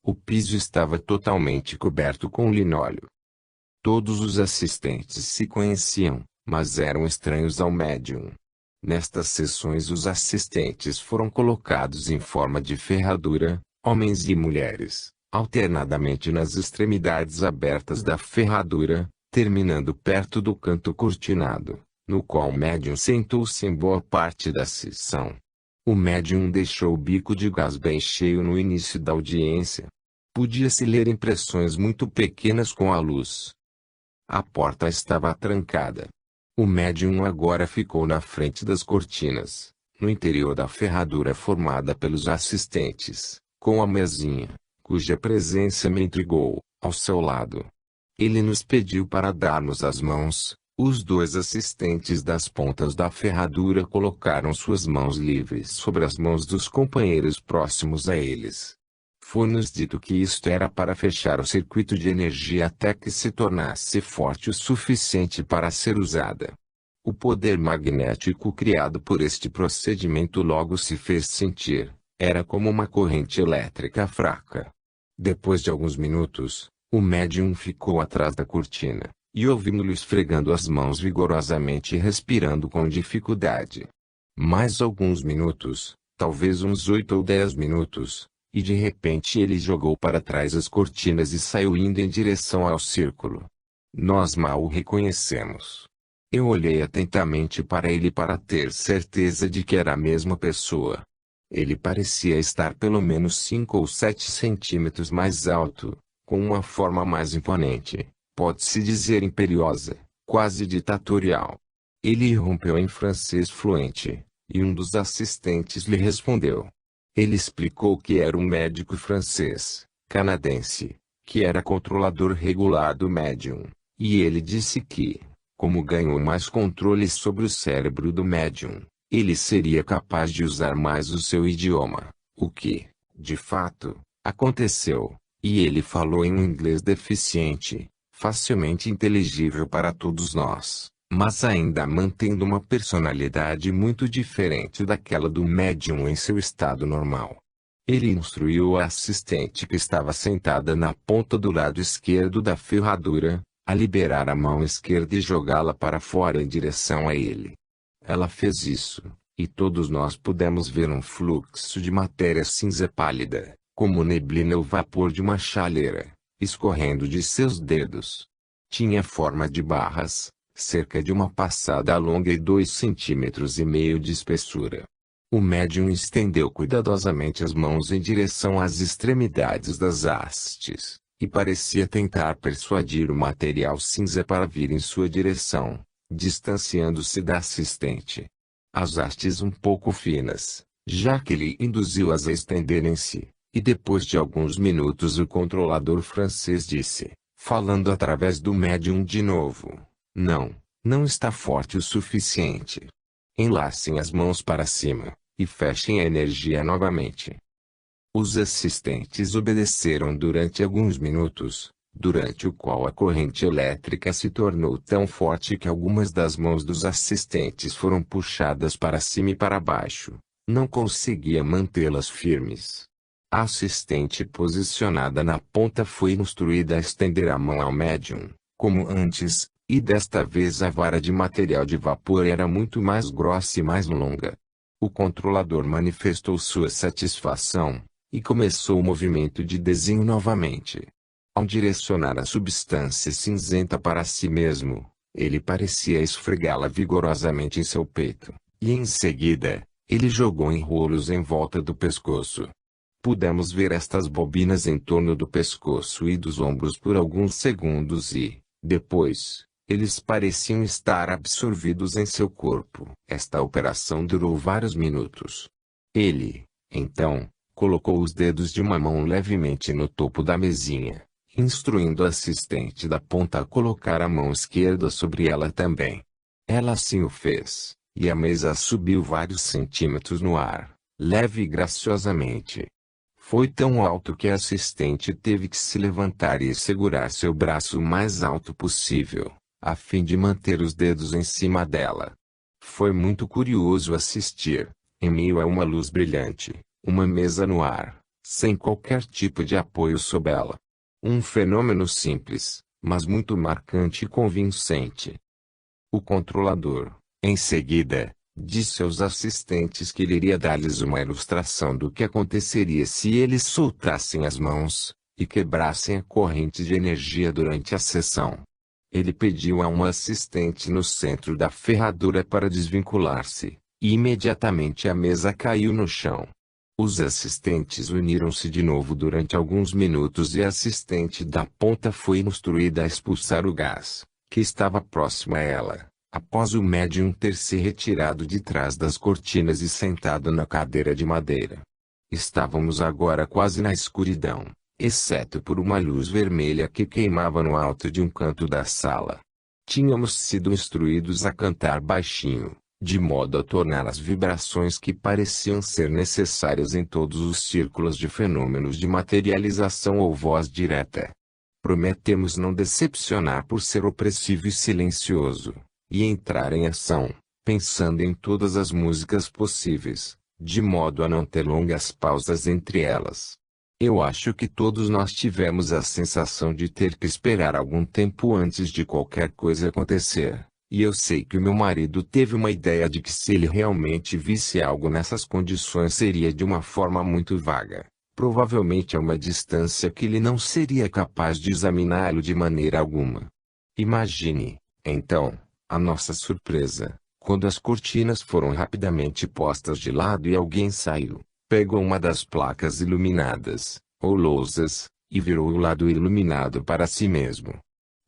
O piso estava totalmente coberto com linóleo. Todos os assistentes se conheciam, mas eram estranhos ao médium. Nestas sessões os assistentes foram colocados em forma de ferradura, homens e mulheres, alternadamente nas extremidades abertas da ferradura, terminando perto do canto cortinado, no qual o médium sentou-se em boa parte da sessão. O médium deixou o bico de gás bem cheio no início da audiência. Podia-se ler impressões muito pequenas com a luz. A porta estava trancada. O médium agora ficou na frente das cortinas, no interior da ferradura formada pelos assistentes, com a mesinha, cuja presença me intrigou, ao seu lado. Ele nos pediu para darmos as mãos. Os dois assistentes das pontas da ferradura colocaram suas mãos livres sobre as mãos dos companheiros próximos a eles. Foi-nos dito que isto era para fechar o circuito de energia até que se tornasse forte o suficiente para ser usada. O poder magnético criado por este procedimento logo se fez sentir. Era como uma corrente elétrica fraca. Depois de alguns minutos, o médium ficou atrás da cortina, e ouvimos-lo esfregando as mãos vigorosamente e respirando com dificuldade. Mais alguns minutos, talvez uns 8 ou 10 minutos, e de repente ele jogou para trás as cortinas e saiu indo em direção ao círculo. Nós mal o reconhecemos. Eu olhei atentamente para ele para ter certeza de que era a mesma pessoa. Ele parecia estar pelo menos 5 ou 7 centímetros mais alto, com uma forma mais imponente, pode-se dizer imperiosa, quase ditatorial. Ele irrompeu em francês fluente, e um dos assistentes lhe respondeu. Ele explicou que era um médico francês, canadense, que era controlador regular do médium, e ele disse que, como ganhou mais controle sobre o cérebro do médium, ele seria capaz de usar mais o seu idioma, o que, de fato, aconteceu, e ele falou em um inglês deficiente, facilmente inteligível para todos nós, mas ainda mantendo uma personalidade muito diferente daquela do médium em seu estado normal. Ele instruiu a assistente que estava sentada na ponta do lado esquerdo da ferradura, a liberar a mão esquerda e jogá-la para fora em direção a ele. Ela fez isso, e todos nós pudemos ver um fluxo de matéria cinza pálida, como neblina ou vapor de uma chaleira, escorrendo de seus dedos. Tinha forma de barras, cerca de uma passada longa e 2,5 cm de espessura. O médium estendeu cuidadosamente as mãos em direção às extremidades das hastes, e parecia tentar persuadir o material cinza para vir em sua direção. distanciando-se da assistente. As hastes um pouco finas, já que ele induziu-as a estenderem-se, e depois de alguns minutos o controlador francês disse, falando através do médium de novo: Não, não está forte o suficiente. Enlacem as mãos para cima, e fechem a energia novamente. Os assistentes obedeceram durante alguns minutos, durante o qual a corrente elétrica se tornou tão forte que algumas das mãos dos assistentes foram puxadas para cima e para baixo. Não conseguia mantê-las firmes. A assistente posicionada na ponta foi instruída a estender a mão ao médium, como antes, e desta vez a vara de material de vapor era muito mais grossa e mais longa. O controlador manifestou sua satisfação, e começou o movimento de desenho novamente. Ao direcionar a substância cinzenta para si mesmo, ele parecia esfregá-la vigorosamente em seu peito, e em seguida, ele jogou enrolos em volta do pescoço. Pudemos ver estas bobinas em torno do pescoço e dos ombros por alguns segundos e, depois, eles pareciam estar absorvidos em seu corpo. Esta operação durou vários minutos. Ele, então, colocou os dedos de uma mão levemente no topo da mesinha, instruindo a assistente da ponta a colocar a mão esquerda sobre ela também. Ela assim o fez, e a mesa subiu vários centímetros no ar, leve e graciosamente. Foi tão alto que a assistente teve que se levantar e segurar seu braço o mais alto possível, a fim de manter os dedos em cima dela. Foi muito curioso assistir, em meio a uma luz brilhante, uma mesa no ar, sem qualquer tipo de apoio sob ela. Um fenômeno simples, mas muito marcante e convincente. O controlador, em seguida, disse aos assistentes que ele iria dar-lhes uma ilustração do que aconteceria se eles soltassem as mãos, e quebrassem a corrente de energia durante a sessão. Ele pediu a um assistente no centro da ferradura para desvincular-se, e imediatamente a mesa caiu no chão. Os assistentes uniram-se de novo durante alguns minutos e a assistente da ponta foi instruída a expulsar o gás, que estava próximo a ela, após o médium ter se retirado de trás das cortinas e sentado na cadeira de madeira. Estávamos agora quase na escuridão, exceto por uma luz vermelha que queimava no alto de um canto da sala. Tínhamos sido instruídos a cantar baixinho, de modo a tornar as vibrações que pareciam ser necessárias em todos os círculos de fenômenos de materialização ou voz direta. Prometemos não decepcionar por ser opressivo e silencioso, e entrar em ação, pensando em todas as músicas possíveis, de modo a não ter longas pausas entre elas. Eu acho que todos nós tivemos a sensação de ter que esperar algum tempo antes de qualquer coisa acontecer. E eu sei que o meu marido teve uma ideia de que se ele realmente visse algo nessas condições seria de uma forma muito vaga, provavelmente a uma distância que ele não seria capaz de examiná-lo de maneira alguma. Imagine, então, a nossa surpresa, quando as cortinas foram rapidamente postas de lado e alguém saiu, pegou uma das placas iluminadas, ou lousas, e virou o lado iluminado para si mesmo.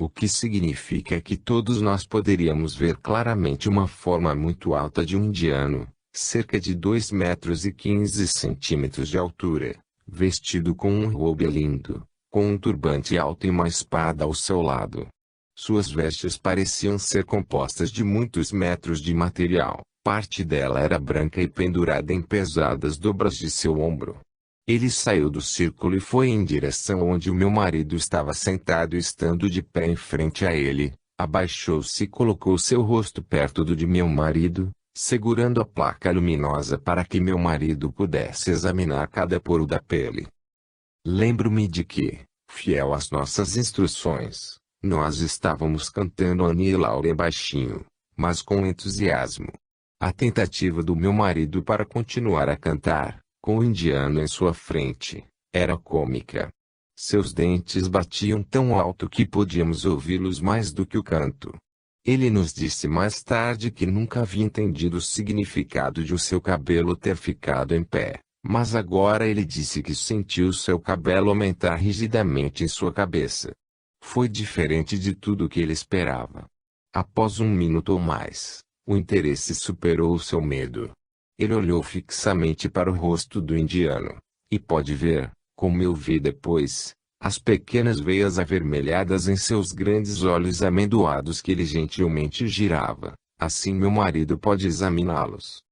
O que significa que todos nós poderíamos ver claramente uma forma muito alta de um indiano, cerca de 2,15 metros de altura, vestido com um robe lindo, com um turbante alto e uma espada ao seu lado. Suas vestes pareciam ser compostas de muitos metros de material, parte dela era branca e pendurada em pesadas dobras de seu ombro. Ele saiu do círculo e foi em direção onde o meu marido estava sentado e estando de pé em frente a ele, abaixou-se e colocou seu rosto perto do de meu marido, segurando a placa luminosa para que meu marido pudesse examinar cada poro da pele. Lembro-me de que, fiel às nossas instruções, nós estávamos cantando Annie e Laure baixinho, mas com entusiasmo. A tentativa do meu marido para continuar a cantar, com o indiano em sua frente, era cômica. Seus dentes batiam tão alto que podíamos ouvi-los mais do que o canto. Ele nos disse mais tarde que nunca havia entendido o significado de o seu cabelo ter ficado em pé, mas agora ele disse que sentiu seu cabelo aumentar rigidamente em sua cabeça. Foi diferente de tudo o que ele esperava. Após um minuto ou mais, o interesse superou o seu medo. Ele olhou fixamente para o rosto do indiano. E pode ver, como eu vi depois, as pequenas veias avermelhadas em seus grandes olhos amendoados que ele gentilmente girava. Assim meu marido pode examiná-los.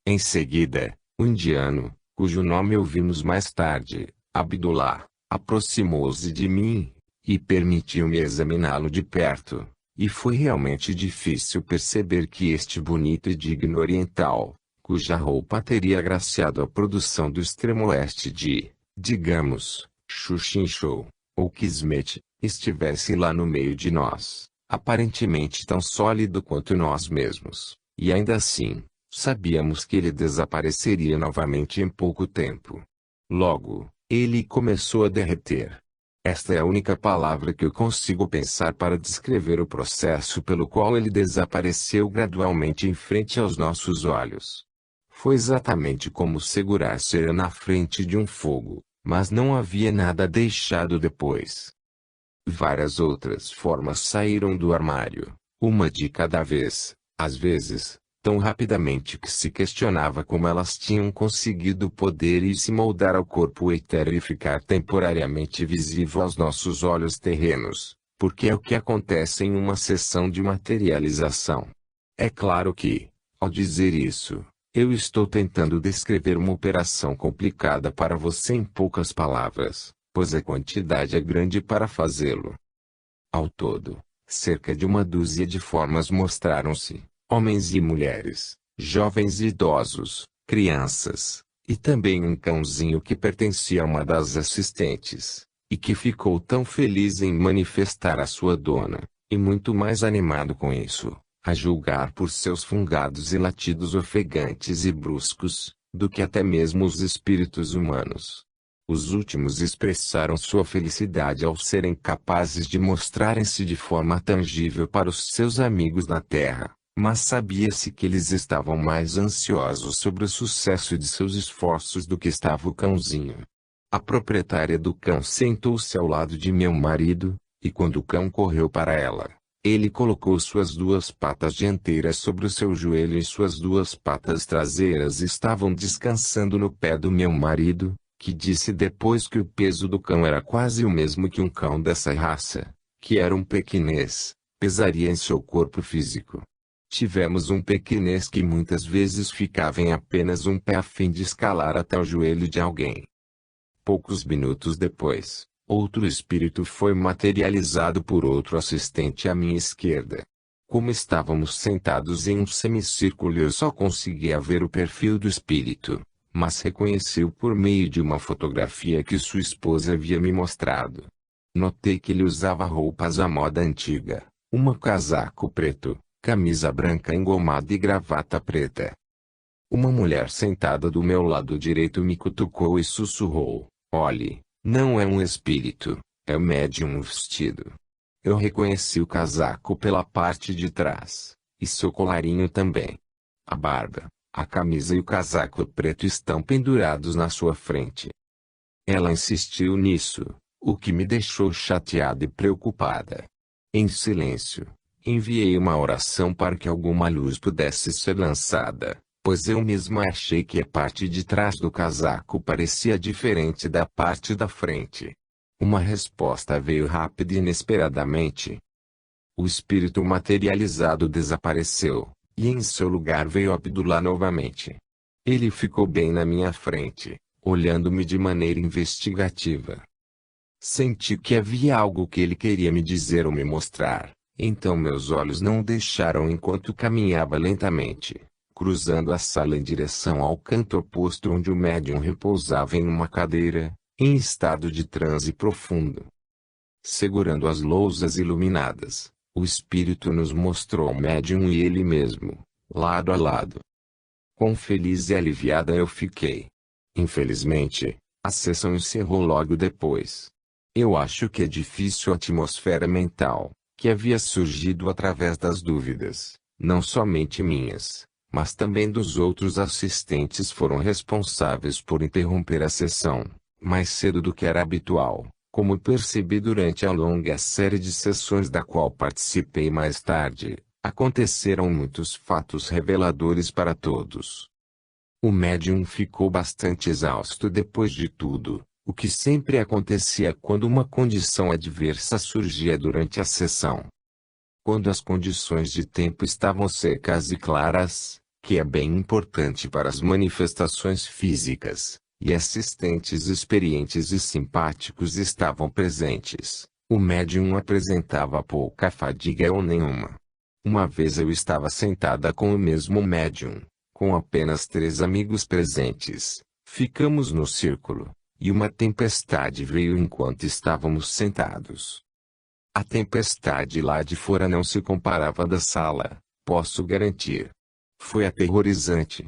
Em seguida, o indiano, cujo nome ouvimos mais tarde, Abdullah, aproximou-se de mim, e permitiu-me examiná-lo de perto. E foi realmente difícil perceber que este bonito e digno oriental, cuja roupa teria agraciado a produção do extremo oeste de, digamos, Xuxinchou, ou Kismet, estivesse lá no meio de nós, aparentemente tão sólido quanto nós mesmos, e ainda assim, sabíamos que ele desapareceria novamente em pouco tempo. Logo, ele começou a derreter. Esta é a única palavra que eu consigo pensar para descrever o processo pelo qual ele desapareceu gradualmente em frente aos nossos olhos. Foi exatamente como segurar cera na frente de um fogo, mas não havia nada deixado depois. Várias outras formas saíram do armário, uma de cada vez, às vezes, tão rapidamente que se questionava como elas tinham conseguido poder e se moldar ao corpo etéreo e ficar temporariamente visível aos nossos olhos terrenos, porque é o que acontece em uma sessão de materialização. É claro que, ao dizer isso, eu estou tentando descrever uma operação complicada para você em poucas palavras, pois a quantidade é grande para fazê-lo. Ao todo, cerca de uma dúzia de formas mostraram-se. Homens e mulheres, jovens e idosos, crianças, e também um cãozinho que pertencia a uma das assistentes, e que ficou tão feliz em manifestar a sua dona, e muito mais animado com isso, a julgar por seus fungados e latidos ofegantes e bruscos, do que até mesmo os espíritos humanos. Os últimos expressaram sua felicidade ao serem capazes de mostrarem-se de forma tangível para os seus amigos na Terra. Mas sabia-se que eles estavam mais ansiosos sobre o sucesso de seus esforços do que estava o cãozinho. A proprietária do cão sentou-se ao lado de meu marido, e quando o cão correu para ela, ele colocou suas duas patas dianteiras sobre o seu joelho e suas duas patas traseiras estavam descansando no pé do meu marido, que disse depois que o peso do cão era quase o mesmo que um cão dessa raça, que era um pequinês, pesaria em seu corpo físico. Tivemos um pequinês que muitas vezes ficava em apenas um pé a fim de escalar até o joelho de alguém. Poucos minutos depois, outro espírito foi materializado por outro assistente à minha esquerda. Como estávamos sentados em um semicírculo eu só conseguia ver o perfil do espírito, mas reconheci-o por meio de uma fotografia que sua esposa havia me mostrado. Notei que ele usava roupas à moda antiga, um casaco preto, camisa branca engomada e gravata preta. Uma mulher sentada do meu lado direito me cutucou e sussurrou: "Olhe, não é um espírito, é o médium vestido." Eu reconheci o casaco pela parte de trás, e seu colarinho também. A barba, a camisa e o casaco preto estão pendurados na sua frente. Ela insistiu nisso, o que me deixou chateada e preocupada. Em silêncio, enviei uma oração para que alguma luz pudesse ser lançada, pois eu mesma achei que a parte de trás do casaco parecia diferente da parte da frente. Uma resposta veio rápida e inesperadamente. O espírito materializado desapareceu, e em seu lugar veio Abdullah novamente. Ele ficou bem na minha frente, olhando-me de maneira investigativa. Senti que havia algo que ele queria me dizer ou me mostrar. Então meus olhos não o deixaram enquanto caminhava lentamente, cruzando a sala em direção ao canto oposto onde o médium repousava em uma cadeira, em estado de transe profundo. Segurando as lousas iluminadas, o espírito nos mostrou o médium e ele mesmo, lado a lado. Quão feliz e aliviada eu fiquei. Infelizmente, a sessão encerrou logo depois. Eu acho que é difícil a atmosfera mental, que havia surgido através das dúvidas, não somente minhas, mas também dos outros assistentes foram responsáveis por interromper a sessão, mais cedo do que era habitual, Como percebi durante a longa série de sessões da qual participei mais tarde, aconteceram muitos fatos reveladores para todos. O médium ficou bastante exausto depois de tudo, o que sempre acontecia quando uma condição adversa surgia durante a sessão. Quando as condições de tempo estavam secas e claras, que é bem importante para as manifestações físicas, e assistentes experientes e simpáticos estavam presentes, o médium apresentava pouca fadiga ou nenhuma. Uma vez eu estava sentada com o mesmo médium, com apenas 3 amigos presentes. Ficamos no círculo, e uma tempestade veio enquanto estávamos sentados. A tempestade lá de fora não se comparava da sala, posso garantir. Foi aterrorizante.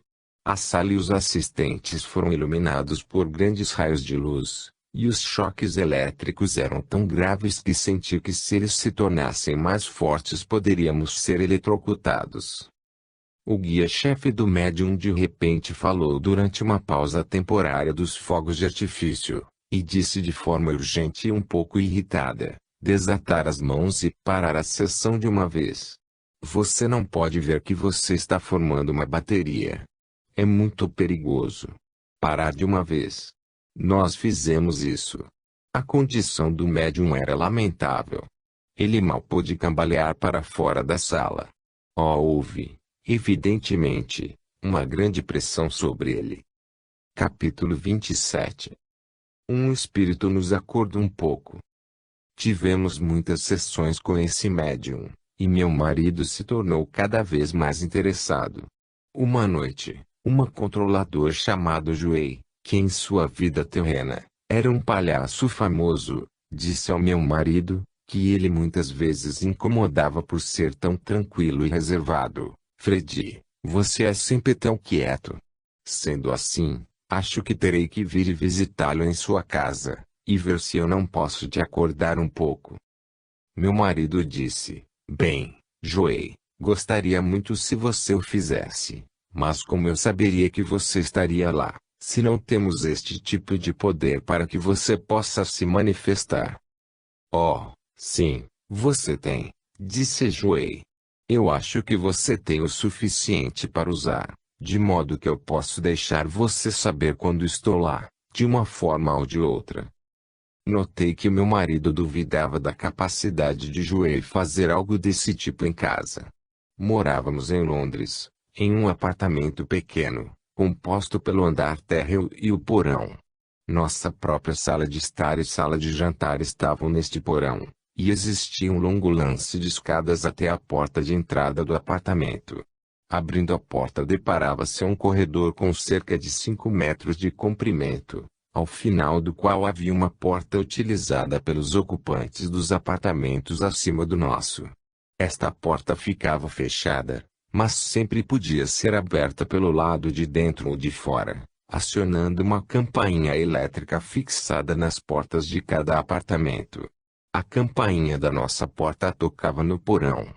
A sala e os assistentes foram iluminados por grandes raios de luz, e os choques elétricos eram tão graves que senti que se eles se tornassem mais fortes poderíamos ser eletrocutados. O guia-chefe do médium de repente falou durante uma pausa temporária dos fogos de artifício, e disse de forma urgente e um pouco irritada: desatar as mãos e parar a sessão de uma vez. Você não pode ver que você está formando uma bateria. É muito perigoso. Parar de uma vez. Nós fizemos isso. A condição do médium era lamentável. Ele mal pôde cambalear para fora da sala. Houve, evidentemente, uma grande pressão sobre ele. Capítulo 27. Um espírito nos acordou um pouco. Tivemos muitas sessões com esse médium, e meu marido se tornou cada vez mais interessado. Uma noite, um controlador chamado Joey, que em sua vida terrena, era um palhaço famoso, disse ao meu marido, que ele muitas vezes incomodava por ser tão tranquilo e reservado. Freddy, você é sempre tão quieto. Sendo assim, acho que terei que vir visitá-lo em sua casa, e ver se eu não posso te acordar um pouco. Meu marido disse: bem, Joey, gostaria muito se você o fizesse, mas como eu saberia que você estaria lá, se não temos este tipo de poder para que você possa se manifestar? Oh, sim, você tem, disse Joey. Eu acho que você tem o suficiente para usar, de modo que eu posso deixar você saber quando estou lá, de uma forma ou de outra. Notei que meu marido duvidava da capacidade de Joey fazer algo desse tipo em casa. Morávamos em Londres, em um apartamento pequeno, composto pelo andar térreo e o porão. Nossa própria sala de estar e sala de jantar estavam neste porão, e existia um longo lance de escadas até a porta de entrada do apartamento. Abrindo a porta deparava-se um corredor com cerca de 5 metros de comprimento, ao final do qual havia uma porta utilizada pelos ocupantes dos apartamentos acima do nosso. Esta porta ficava fechada, mas sempre podia ser aberta pelo lado de dentro ou de fora, acionando uma campainha elétrica fixada nas portas de cada apartamento. A campainha da nossa porta tocava no porão.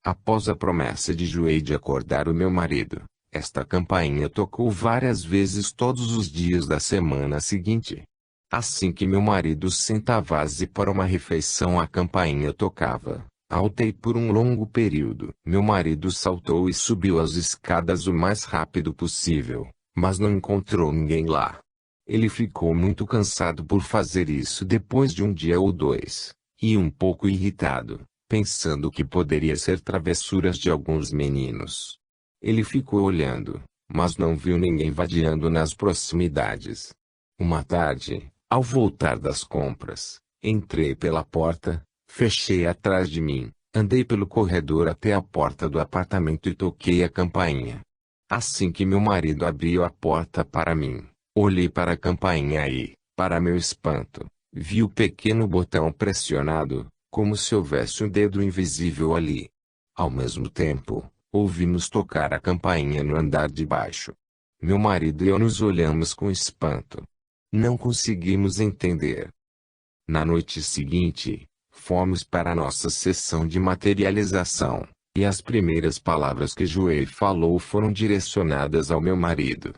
Após a promessa de Joey de acordar o meu marido, esta campainha tocou várias vezes todos os dias da semana seguinte. Assim que meu marido sentava-se para uma refeição, a campainha tocava, alta e por um longo período. Meu marido saltou e subiu as escadas o mais rápido possível, mas não encontrou ninguém lá. Ele ficou muito cansado por fazer isso depois de um dia ou dois, e um pouco irritado, pensando que poderia ser travessuras de alguns meninos. Ele ficou olhando, mas não viu ninguém vadiando nas proximidades. Uma tarde, ao voltar das compras, entrei pela porta, fechei atrás de mim, andei pelo corredor até a porta do apartamento e toquei a campainha. Assim que meu marido abriu a porta para mim, olhei para a campainha e, para meu espanto, vi o pequeno botão pressionado, como se houvesse um dedo invisível ali. Ao mesmo tempo, ouvimos tocar a campainha no andar de baixo. Meu marido e eu nos olhamos com espanto. Não conseguimos entender. Na noite seguinte, fomos para a nossa sessão de materialização, e as primeiras palavras que Joey falou foram direcionadas ao meu marido.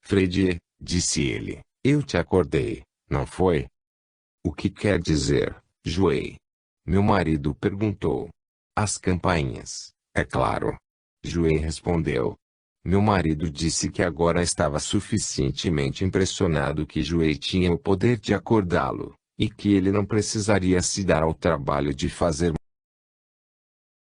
Freddy, disse ele, eu te acordei, não foi? O que quer dizer, Joey? Meu marido perguntou. As campainhas, é claro. Joey respondeu. Meu marido disse que agora estava suficientemente impressionado que Joey tinha o poder de acordá-lo, e que ele não precisaria se dar ao trabalho de fazer